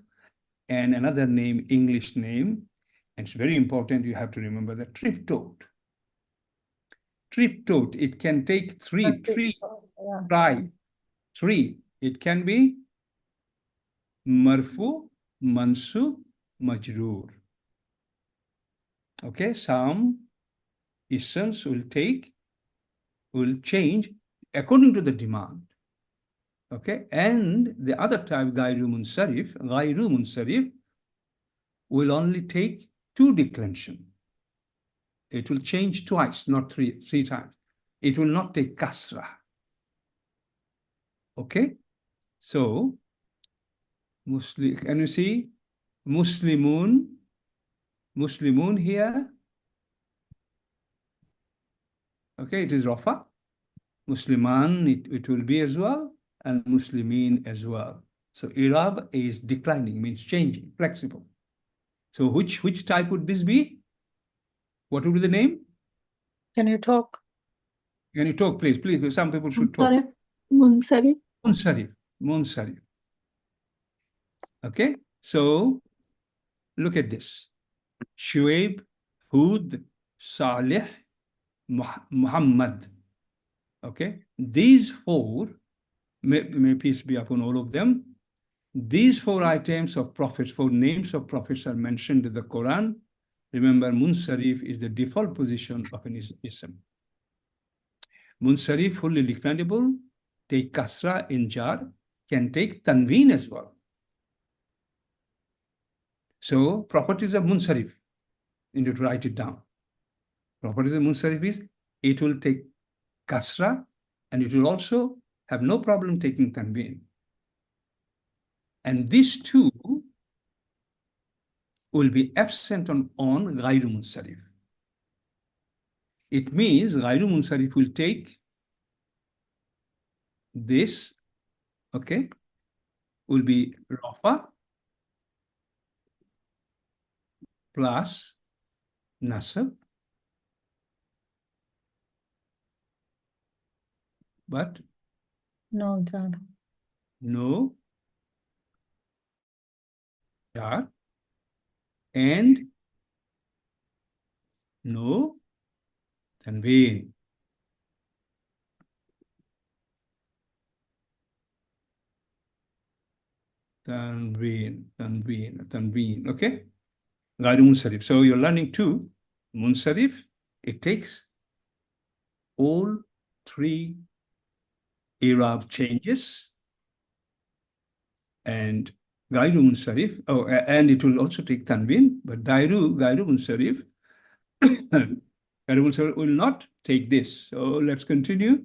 and another name, English name. And it's very important, you have to remember the triptote. Triptote, it can take three. It can be Marfu, Mansub, Majroor. Okay, some isms will change according to the demand. Okay, and the other type, Ghairu Munsarif, will only take two declension. It will change twice, not three times. It will not take kasra. Okay, so can you see Muslimun here? Okay, it is Rafa. Musliman, it will be as well, and Muslimin as well. So Arab is declining, means changing, flexible. So which type would this be? What would be the name? Can you talk? Can you talk, please? Please, because some people should talk. Munsarif. Munsarif. Munsarif. Okay, so look at this. Shuaib, Hud, Salih, Muhammad. Okay, these four, may peace be upon all of them, these four items of prophets, four names of prophets are mentioned in the Quran. Remember, Munsarif is the default position of an ism. Munsarif, fully declinable, take kasra in jar, can take tanween as well. So, properties of Munsarif, you need to write it down. Properties of Munsarif is, it will take kasra, and it will also have no problem taking tanween. And these two will be absent on Ghayru Munsarif. It means Ghayru Munsarif will take this, okay, will be Rafa plus Nasab, but No, jar. no jar, and no tanween. Tanween, okay? Ghayru Munsarif. So you're learning two. Munsarif, it takes all three Arab changes, and Ghayru Munsarif, and it will also take tanween, but Ghayru Munsarif, Ghayru Munsarif will not take this. So let's continue.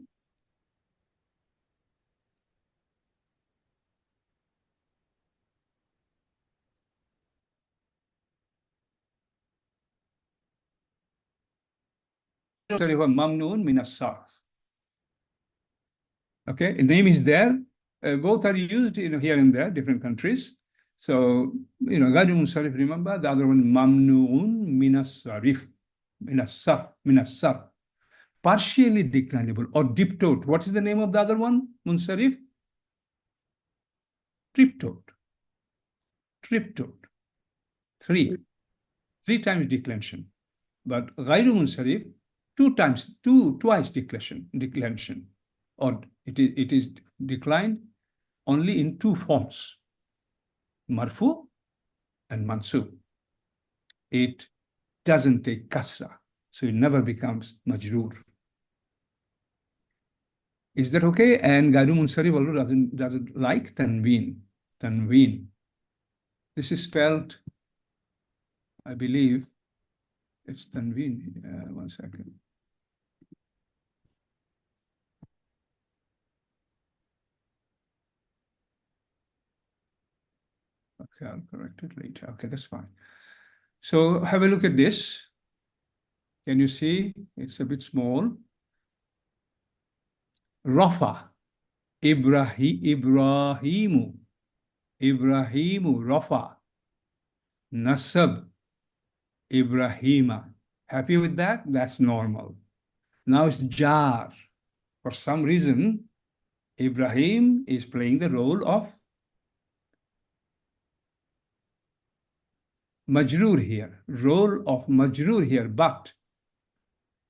Mamnoon min as-sarf. Okay, the name is there. Both are used, here and there, different countries. So, Ghayru Munsarif, remember, the other one, Mamnoon min as-sarf, min as-sarf. Partially declinable or diptote. What is the name of the other one, Munsarif? Triptote. Three times declension. But Ghayru Munsarif, twice declension. Or it is declined only in two forms, Marfu and Mansub. It doesn't take kasra, so it never becomes majroor. Is that okay? And Ghayru Munsarif also doesn't like tanween. This is spelled, I believe, it's tanween. One second. Okay, I'll correct it later. Okay, that's fine. So have a look at this. Can you see? It's a bit small. Rafa, Ibrahimu, Rafa, Nasab, Ibrahima. Happy with that? That's normal. Now it's jar. For some reason, Ibrahim is playing the role of majroor here, but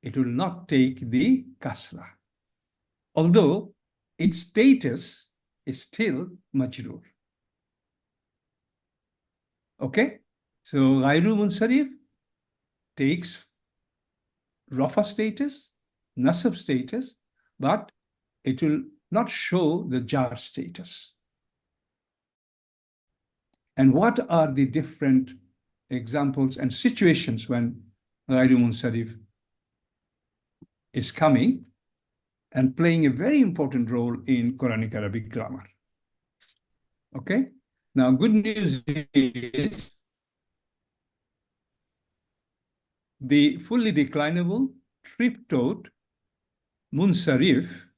it will not take the kasra, although its status is still majroor. Okay, so Ghayru Munsarif takes Rafa status, Nasab status, but it will not show the jar status. And what are the different examples and situations when Ghayru Munsarif is coming and playing a very important role in Quranic Arabic grammar? Okay, now good news is the fully declinable triptote Munsarif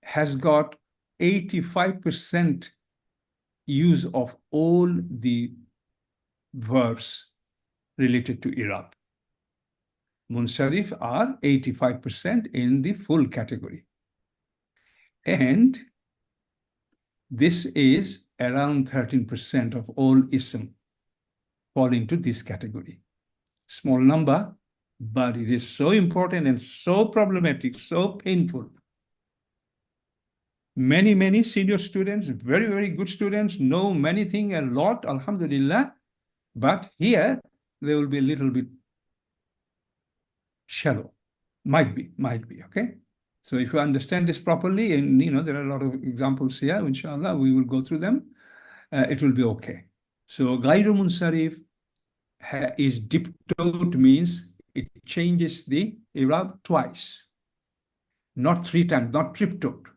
has got 85% use of all the verbs related to i'rab. Munsharif are 85% in the full category. And this is around 13% of all ism fall into this category. Small number, but it is so important and so problematic, so painful. Many senior students, very good students, know many things a lot, alhamdulillah, but here they will be a little bit shallow. Might be, okay? So if you understand this properly, and there are a lot of examples here, inshallah, we will go through them, it will be okay. So Ghayru Munsarif is diptoed, means it changes the i'rab twice, not 3 times, not triptoed.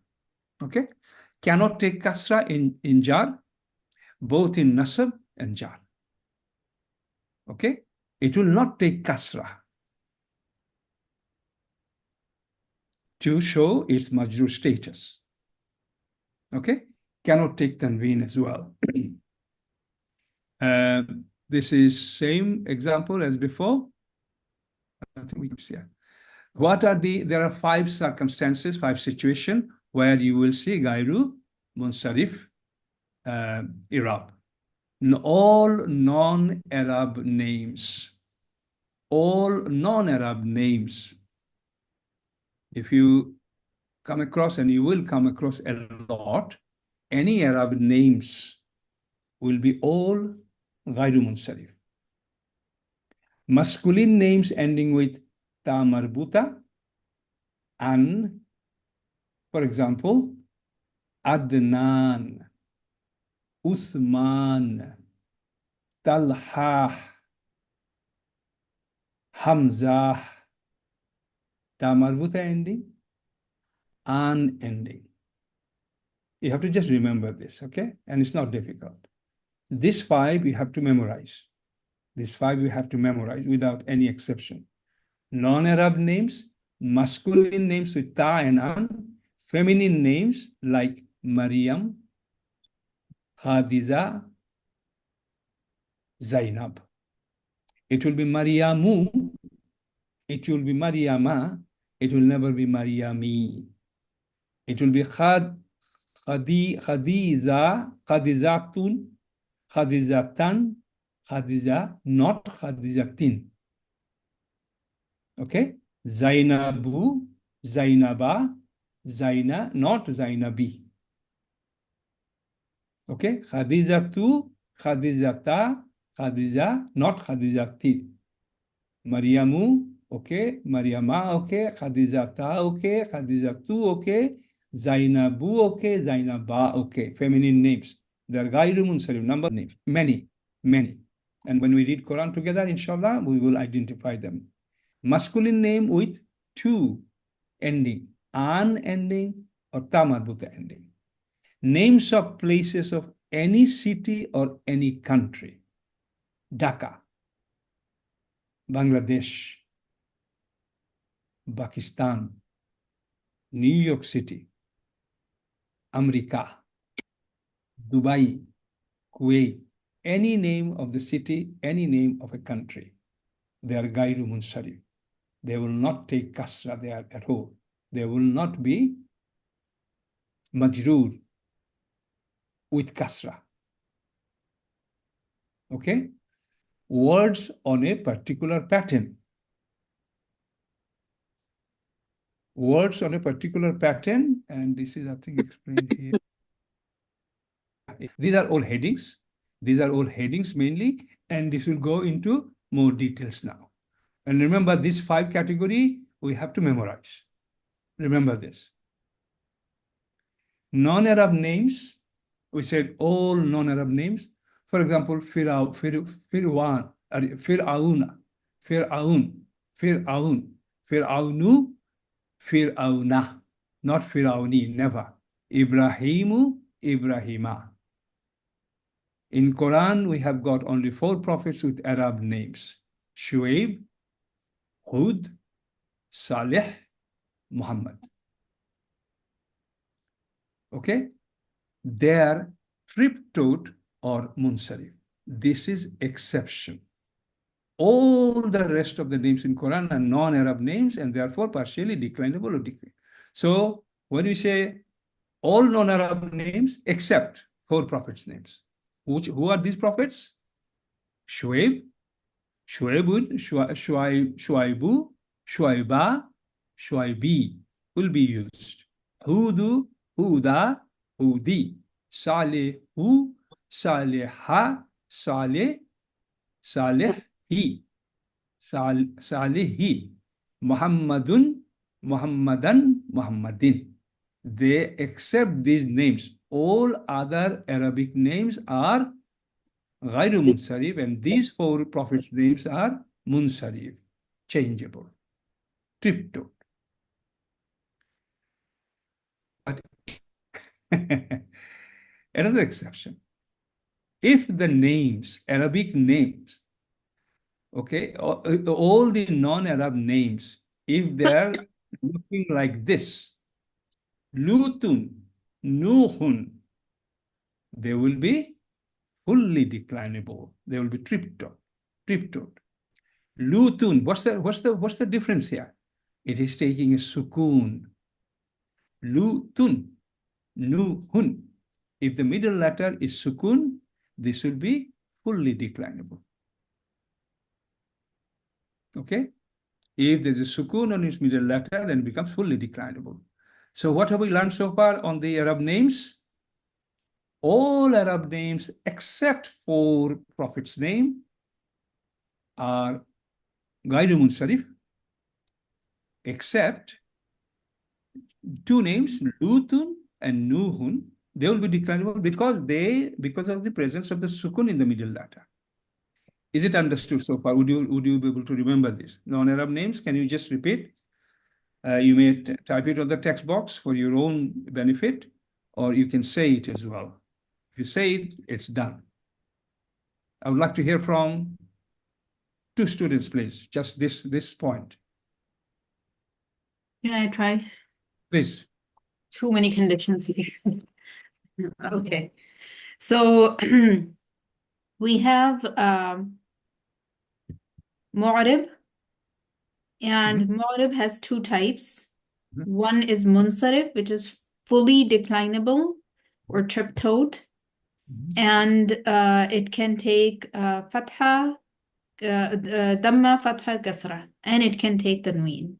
Okay? Cannot take kasra in jar, both in nasab and jar. Okay? It will not take kasra to show its majrur status. Okay? Cannot take tanween as well. This is same example as before. I think we can see it. What are there are 5 circumstances, 5 situations where you will see Ghayru Munsarif i'rab. All non-Arab names. All non-Arab names. If you come across, and you will come across a lot, any Arab names will be all Ghayru Munsarif. Masculine names ending with ta marbuta, an, for example, Adnan, Uthman, Talha, Hamza, ta marbuta ending, an ending. You have to just remember this, okay? And it's not difficult. These 5 you have to memorize. These 5 you have to memorize without any exception. Non-Arab names, masculine names with ta and an, feminine names like Maryam, Khadija, Zainab. It will be Maryamu, it will be Maryama, it will never be Maryami. It will be Khadija, Khadijatun, Khadijatan, Khadija, not Khadijatin. Okay? Zainabu, Zainaba, Zaina, not Zainabi. Okay? Khadijatu, Khadijata, Khadija, not Khadijati. Maryamu, okay. Maryama, okay. Khadijata, okay. Khadijatu, okay. Zainabu, okay. Zainaba, okay. Feminine names. They are Ghayru Munsarif, number of names. Many. And when we read Quran together, inshallah, we will identify them. Masculine name with 2 ending, an ending or ta marbuta ending. Names of places of any city or any country. Dhaka, Bangladesh, Pakistan, New York City, America, Dubai, Kuwait, any name of the city, any name of a country. They are Ghayru Munsarif. They will not take kasra there at all. They will not be majroor with kasra. Okay? Words on a particular pattern. Words on a particular pattern, and this is, I think, explained here. These are all headings. These are all headings mainly, and this will go into more details now. And remember, these 5 categories we have to memorize. Remember this. Non-Arab names, we said all non-Arab names. For example, Fir'aun, Fir'auna, Fir'aun, Fir'aun, Fir'aunu, Fir'auna, not Fir'auni, never. Ibrahimu, Ibrahima. In Quran, we have got only 4 prophets with Arab names. Shu'aib, Hud, Salih, Muhammad. okay, they are triptoed or munsarif. This is exception. All the rest of the names in Quran are non-Arab names and therefore partially declinable or declinable. So when we say all non-Arab names except 4 prophets' names, who are these prophets? Shuaib, Shuaibun, Shuaibu, Shuaiba, Shuaibi will be used. Hudu, Huda, Hudi, Salihu, Saliha, Salih, Salihi, Salihi, Muhammadun, Muhammadan, Muhammadin. They accept these names. All other Arabic names are Ghairu Munsarif, and these 4 prophets' names are Munsarif, changeable, triptoed. But another exception. If the names, Arabic names, okay, all the non-Arab names, if they're looking like this, Lutun, Nuhun, they will be fully declinable. They will be triptoed. Lutun, what's the difference here? It is taking a sukun. Lutun, Nuhun. If the middle letter is sukun, this will be fully declinable. Okay? If there's a sukun on its middle letter, then it becomes fully declinable. So what have we learned so far on the Arab names? All Arab names except 4 prophets' name are Ghairu Munsarif, except 2 names, Lutun and Nuhun. They will be declinable because of the presence of the sukun in the middle letter. Is it understood so far? Would you be able to remember this? Non-Arab names, can you just repeat? You may type it on the text box for your own benefit, or you can say it as well. If you say it, it's done. I would like to hear from 2 students, please. Just this point. Can I try? Please. Too many conditions here. Okay. So we have Mu'rib, and Mu'rib has 2 types. One is Munsarif, which is fully declinable or triptoed, and it can take Fatha, Dhamma, Fatha, Kasra, and it can take Tanween.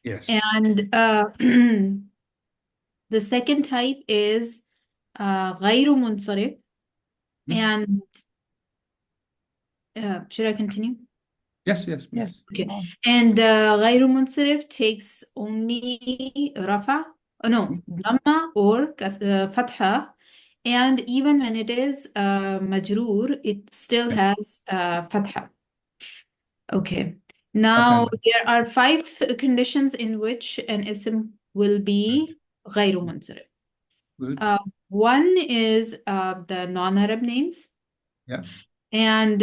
Yes. And the second type is Ghairu Munsarif, and should I continue? Yes. Okay. And Ghairu Munsarif takes only Rafa, Dhamma or Fatha, and even when it is Majroor, it still has Fatha. Okay. Now there are 5 conditions in which an ism will be Ghairu Munsarif. Good. One is the non-Arab names. Yeah. And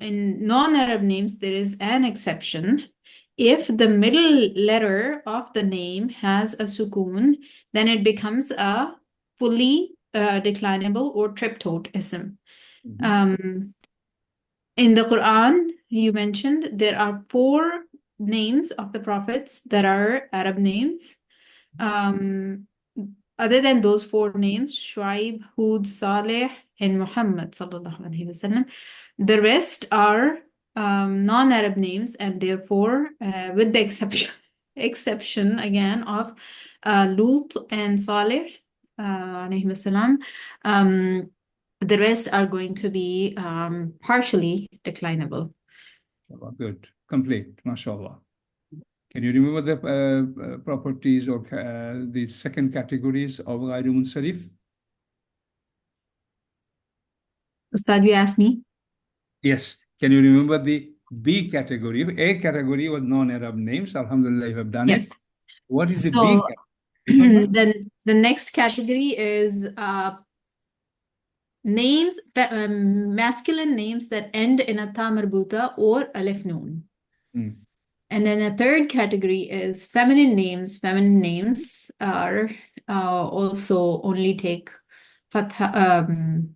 in non-Arab names, there is an exception. If the middle letter of the name has a sukoon, then it becomes a fully declinable or triptoed ism. In the Quran, you mentioned there are 4 names of the prophets that are Arab names. Other than those 4 names, Shuaib, Hud, Saleh, and Muhammad sallallahu alaihi wasallam, the rest are non-Arab names, and therefore, with the exception again of Lut and Saleh alayhi wasallam, the rest are going to be partially declinable. Good, complete, mashallah. Can you remember the properties or the second categories of Ghairu Munsarif? Ustad, you asked me? Yes. Can you remember the B category? A category was non-Arab names. Alhamdulillah, you have done it. What is the B category? Then the next category is names, masculine names that end in a ta marbuta or alif noon. And then the third category is feminine names. Feminine names are also only take fatha,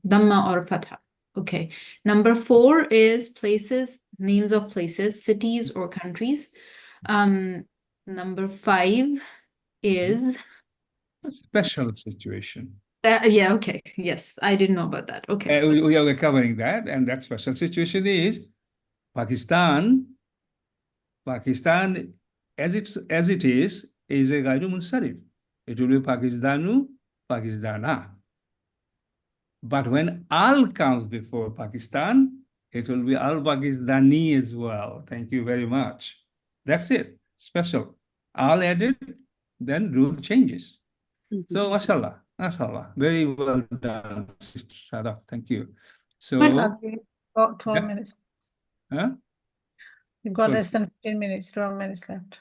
dhamma or fatha. Okay. Number 4 is places, names of places, cities or countries. Number 5 is A special situation. yeah, okay. Yes, I didn't know about that. Okay. We are covering that, and that special situation is Pakistan. Pakistan, as it is a Ghairu Munsarif. It will be Pakistanu, Pakistana. But when Al comes before Pakistan, it will be Al-Pakistani as well. Thank you very much. That's it. Special. Al added, then rule changes. So, mashallah, very well done, Sister Shadaf. Thank you. So, Got 12 yeah. minutes. Huh? You've got 12. less than 15 minutes, 12 minutes left.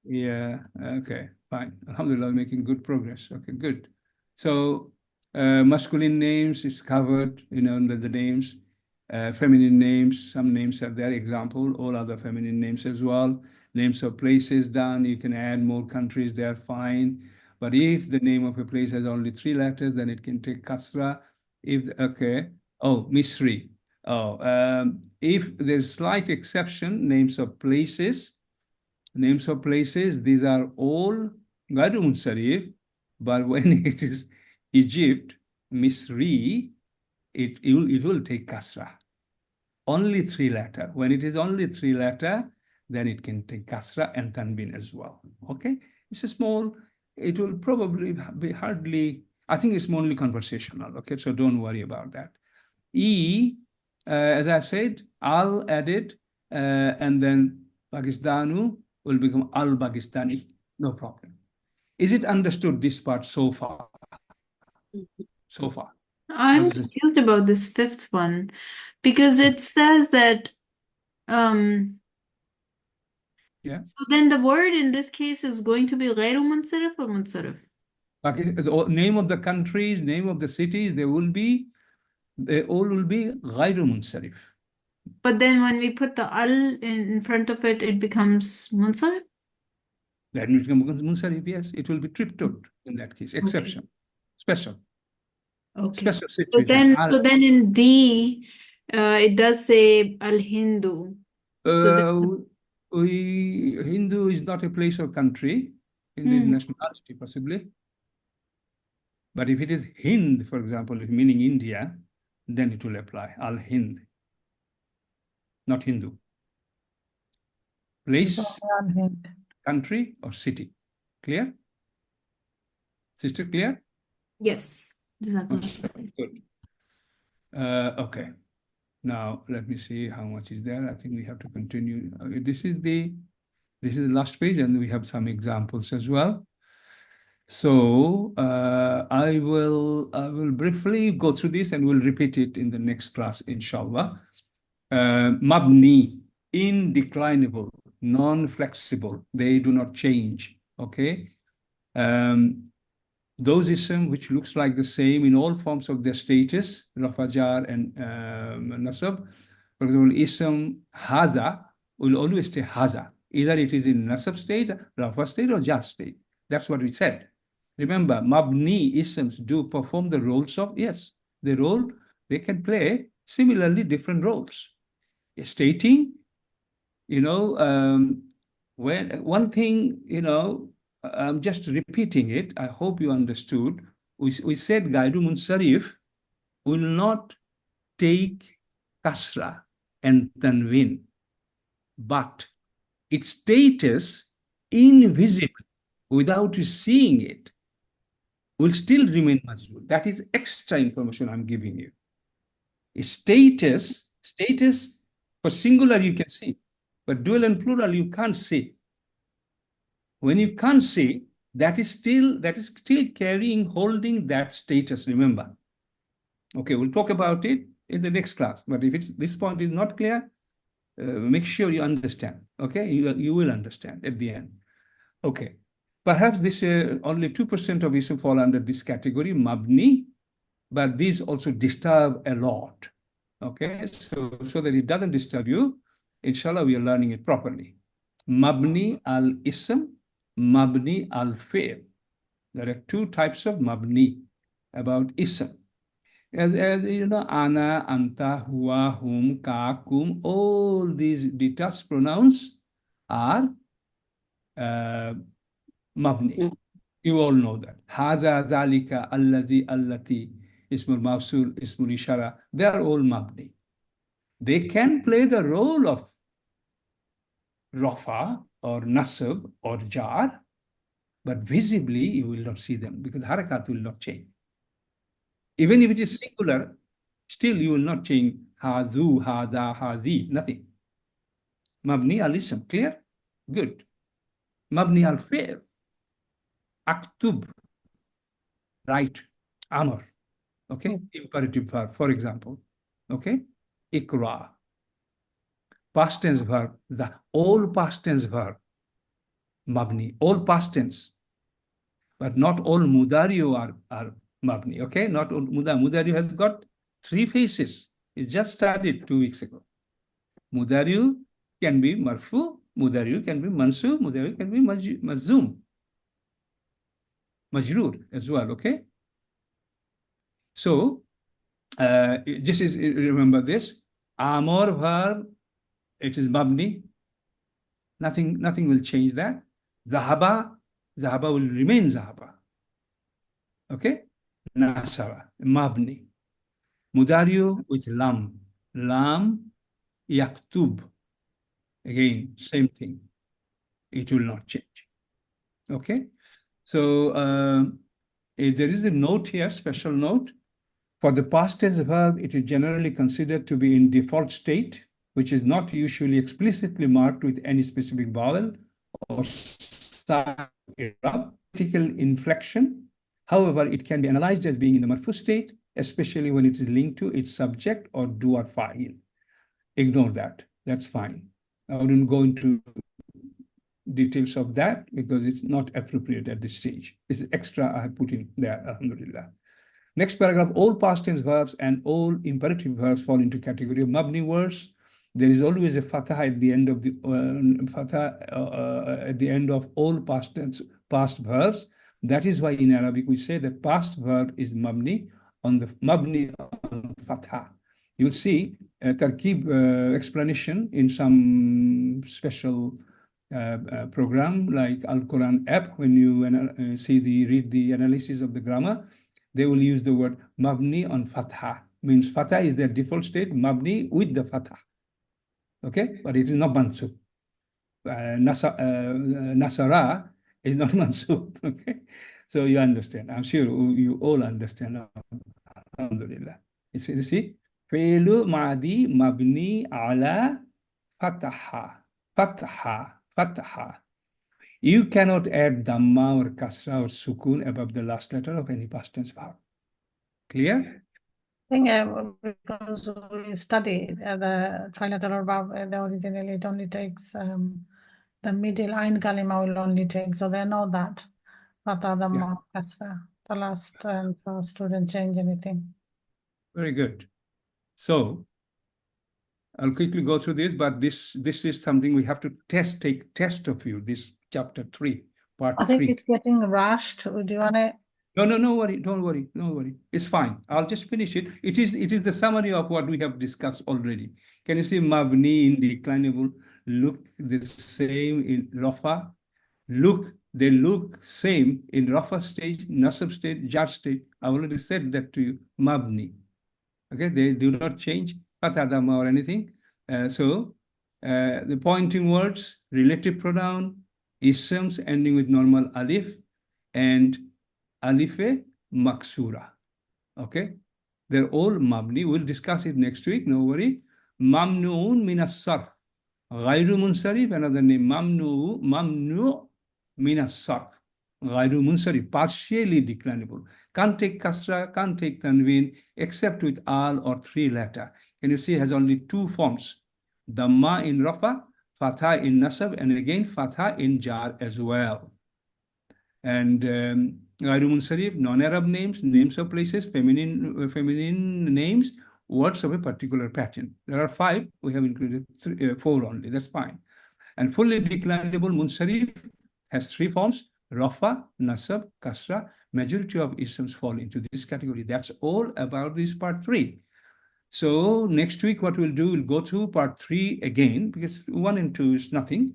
Yeah, okay, fine. Alhamdulillah, making good progress. Okay, good. So, masculine names is covered, under the names. Feminine names, some names have their example, all other feminine names as well. Names of places done, you can add more countries, they're fine. But if the name of a place has only 3 letters, then it can take kasra. Misri. If there's slight exception, names of places, these are all Ghairu Munsarif, but when it is Egypt, Misri, it will take kasra. Only 3 letter. When it is only 3 letter, then it can take kasra and tanween as well. Okay? It's a small, it will probably be hardly, I think it's mainly conversational. Okay? So don't worry about that. As I said, Al added, and then Pakistanu will become Al-Pakistani. No problem. Is it understood, this part so far? So far. I'm confused about this 5th one because it says that Yeah. so then the word in this case is going to be غير منصرف or منصرف? The name of the countries, name of the cities, they all will be غير منصرف. But then when we put the al in front of it, it becomes munsarif? That will become munsarif, yes. It will be triptoed in that case. Exception. Special. Okay. Special situation. So then in D, it does say al-Hindu. Hindu is not a place or country. Hindu is nationality, possibly. But if it is Hind, for example, meaning India, then it will apply. Al-Hind. Not Hindu. Place, country, or city. Clear? Sister, clear? Yes. Good. Okay. Now let me see how much is there. I think we have to continue. This is the last page, and we have some examples as well. So I will briefly go through this, and we'll repeat it in the next class, inshallah. Mabni, indeclinable, non-flexible. They do not change. Okay. Those ism which looks like the same in all forms of their status, rafa, jar, and nasab. For example, ism haza will always stay haza. Either it is in nasab state, rafa state, or jar state. That's what we said. Remember, mabni isms do perform the roles of, yes, they can play similarly different roles. Stating, when one thing, I'm just repeating it. I hope you understood. We said Ghairu Munsarif will not take kasra and tanween, but its status, invisible, without you seeing it, will still remain majroor. That is extra information I'm giving you. Status for singular you can see, but dual and plural you can't see. When you can't see, that is still holding that status, remember. Okay, we'll talk about it in the next class. But if this point is not clear, make sure you understand. Okay, you will understand at the end. Okay, perhaps this only 2% of ism fall under this category, mabni, but these also disturb a lot. Okay, so that it doesn't disturb you, inshallah, we are learning it properly. Mabni al-ism, mabni al-fi'l. There are two types of mabni about ism. As you know, ana, anta, huwa, hum, ka, kum, all these detached pronouns are mabni. You all know that. Hadha, dhalika, alladhi, allati, ismul mawsul, ismul ishara, they are all mabni. They can play the role of rafa or nasab or jar, but visibly you will not see them because harakat will not change. Even if it is singular, still you will not change hazu, hada, hazi, nothing. Mabni al-ism, clear? Good. Mabni al-fi'l, aktub, write, amr, okay? Imperative verb, for example, okay? Ikra, past tense verb, the all past tense verb, mabni, all past tense, but not all mudariyo are mabni, okay? Not all mudariyo has got 3 phases. It just started 2 weeks ago. Mudariyo can be marfu, mudariyo can be mansub, mudariyo can be mazum, majroor as well, okay? So, this is, remember this, amor verb, it is mabni. Nothing will change that. Zahaba will remain zahaba. Okay? Nasara, mabni. Mudariyo with lam. Lam, yaktub. Again, same thing. It will not change. Okay? So, there is a note here, special note. For the past tense verb, it is generally considered to be in default state, which is not usually explicitly marked with any specific vowel or grammatical inflection. However, it can be analyzed as being in the marfu state, especially when it is linked to its subject or do or fa'il. Ignore that. That's fine. I wouldn't go into details of that because it's not appropriate at this stage. It's extra I have put in there, alhamdulillah. Next paragraph, all past tense verbs and all imperative verbs fall into category of mabni words. There is always a fatah at the end of the at the end of all past verbs. That is why in Arabic we say that past verb is mabni on fatha. You'll see a tarkib explanation in some special program like Al-Qur'an app. When you read the analysis of the grammar, they will use the word mabni on fatha. Means fatha is their default state, mabni with the fatha. Okay, but it is not mansub. Nasara is not mansub. Okay, so you understand. I'm sure you all understand. Alhamdulillah. You see, fi'lu ma'adi mabni ala fataha. Fataha. You cannot add dhamma or kasra or sukun above the last letter of any past tense verb. Clear? I think because we studied the trilateral verb, originally it only takes the middle ain kalima will only take, so they know that. Fatha, dhamma, kasra. The last student change anything. Very good. So I'll quickly go through this, but this is something we have to take test of you. This chapter 3, part 3. I think it's getting rushed. Do you want to? No worry. Don't worry. It's fine. I'll just finish it. It is the summary of what we have discussed already. Can you see mabni in declinable look the same in rafa? They look same in rafa stage, nasab state, jar state. I already said that to you. Mabni. Okay, they do not change fatadama or anything. So the pointing words, relative pronoun, isms ending with normal alif, and alife maksura. Okay, they're all mabni. We'll discuss it next week. No worry. Mamnuun min as-sarf. Ghayru munsarif, another name. Mamnu min as-sarf. Ghayru munsarif, partially declinable. Can't take kasra, can't take tanween, except with al or 3 letter. Can you see it has only 2 forms? Dhamma in rafa, fatha in nasab, and again fatha in jar as well. And Ghayru munsarif, non-Arab names of places, feminine names, words of a particular pattern. There are 5, we have included 4 only, that's fine. And fully declinable munsarif has 3 forms, Rafa, Nasab, Kasra. Majority of isms fall into this category. That's all about this part 3. So next week, what we'll do, we'll go through part 3 again, because 1 and 2 is nothing.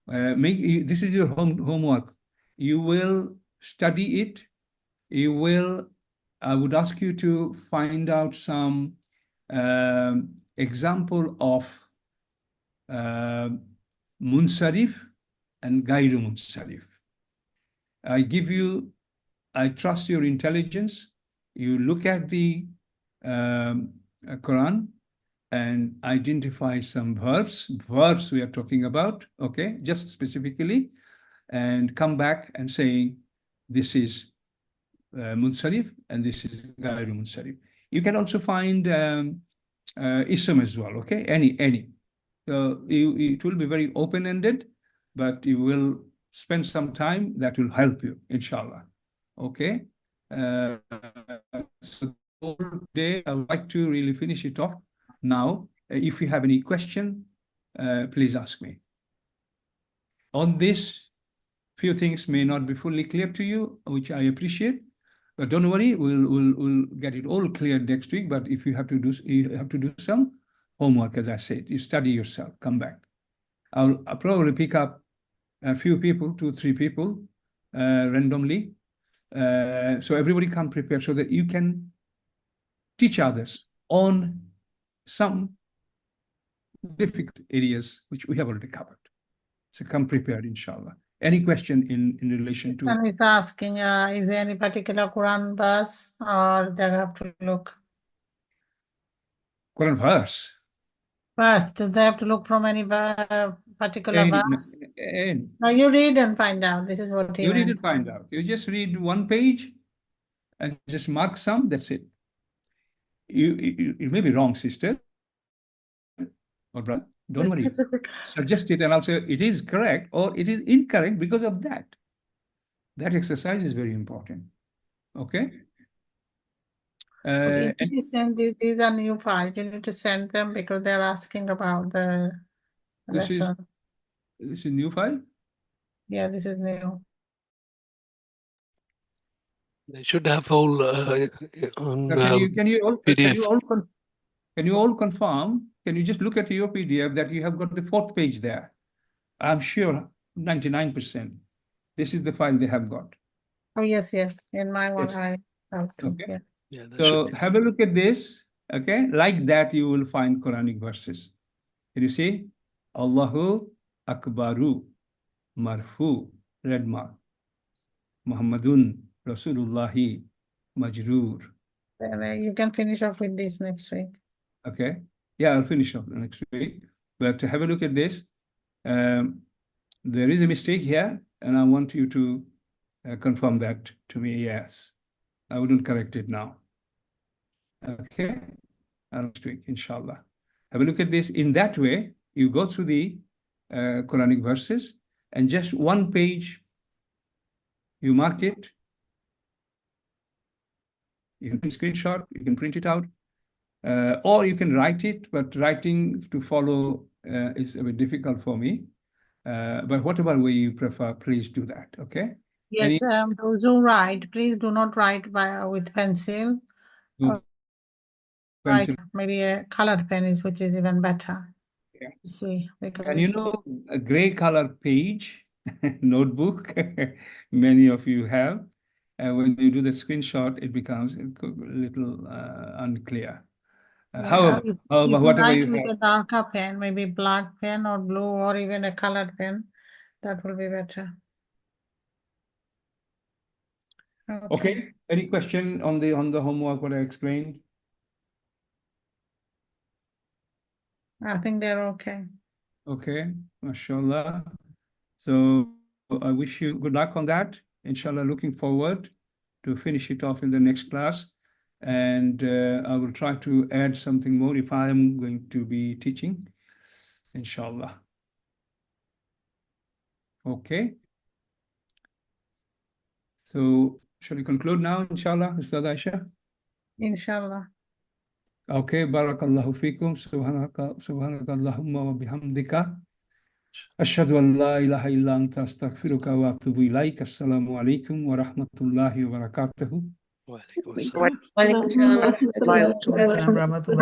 This is your homework. You will study it. I would ask you to find out some example of munsarif and gairu munsarif. I trust your intelligence. You look at the Quran and identify some verbs we are talking about, okay, just specifically, and come back and say, this is munsarif and this is gairu munsarif. You can also find ism as well, okay, any. So it will be very open-ended, but you will spend some time that will help you, inshallah. Okay. So today I would like to really finish it off now. If you have any question, please ask me. On this, few things may not be fully clear to you, which I appreciate, but don't worry, we'll get it all cleared next week. But if you have to do some homework, as I said, you study yourself, come back. I'll probably pick up a few people, 2-3 people, randomly. So everybody come prepared so that you can teach others on some difficult areas which we have already covered. So come prepared, inshallah. Any question in relation to? Someone is asking, is there any particular Quran verse, or they have to look? Quran verse? First, do they have to look from any particular verse? Any. No, you read and find out. This is what he You read meant. and find out. You just read one page and just mark some, that's it. You may be wrong, sister or brother. Don't worry. Suggest it and I'll say it is correct or it is incorrect because of that. That exercise is very important. Okay? Okay, And you send these are new files. You need to send them because they're asking about the this lesson. is a new file? Yeah, this is new. They should have all on Can you all PDF. can you all confirm? Can you just look at your PDF that you have got the 4th page there? I'm sure 99%. This is the file they have got. Oh, yes. In my one, Yes. I have to. Okay. Yeah. Yeah, that So should be. have a look at this. Okay. Like that, you will find Quranic verses. Can you see? Allahu Akbaru Marfu, red mark. Muhammadun Rasulullahi Majroor. You can finish off with this next week. Okay. Yeah, I'll finish up next week. But have a look at this. There is a mistake here, and I want you to confirm that to me. Yes. I wouldn't correct it now. Okay. Next week, inshallah. Have a look at this. In that way, you go through the Quranic verses and just one page, you mark it. You can screenshot, you can print it out, or you can write it, but writing to follow is a bit difficult for me. But whatever way you prefer, please do that, okay? Yes, those who write, please do not write with pencil. Write maybe a colored pen which is even better. Yeah. See, because And you know, a gray color page, notebook, many of you have. When you do the screenshot, it becomes a little unclear. However, if whatever write you with have. a darker pen, maybe black pen or blue or even a colored pen, that will be better. Okay. Any question on the homework what I explained? I think they're okay. Okay, mashallah. So I wish you good luck on that. Inshallah, looking forward to finish it off in the next class. And I will try to add something more if I am going to be teaching, inshallah. Okay. So shall we conclude now, inshallah, Ustad Aisha? Inshallah. Okay, barakallahu fikum, subhanaka Allahumma wa bihamdika, Ashhadu an la ilaha illa anta astaghfiruka wa atubu ilaik. Assalamu alaikum wa rahmatullahi wa barakatuhu. Wa alaikum assalam. Wa Wa alaikum salam wa rahmatullahi wa barakatuh. Assalamu alaikum.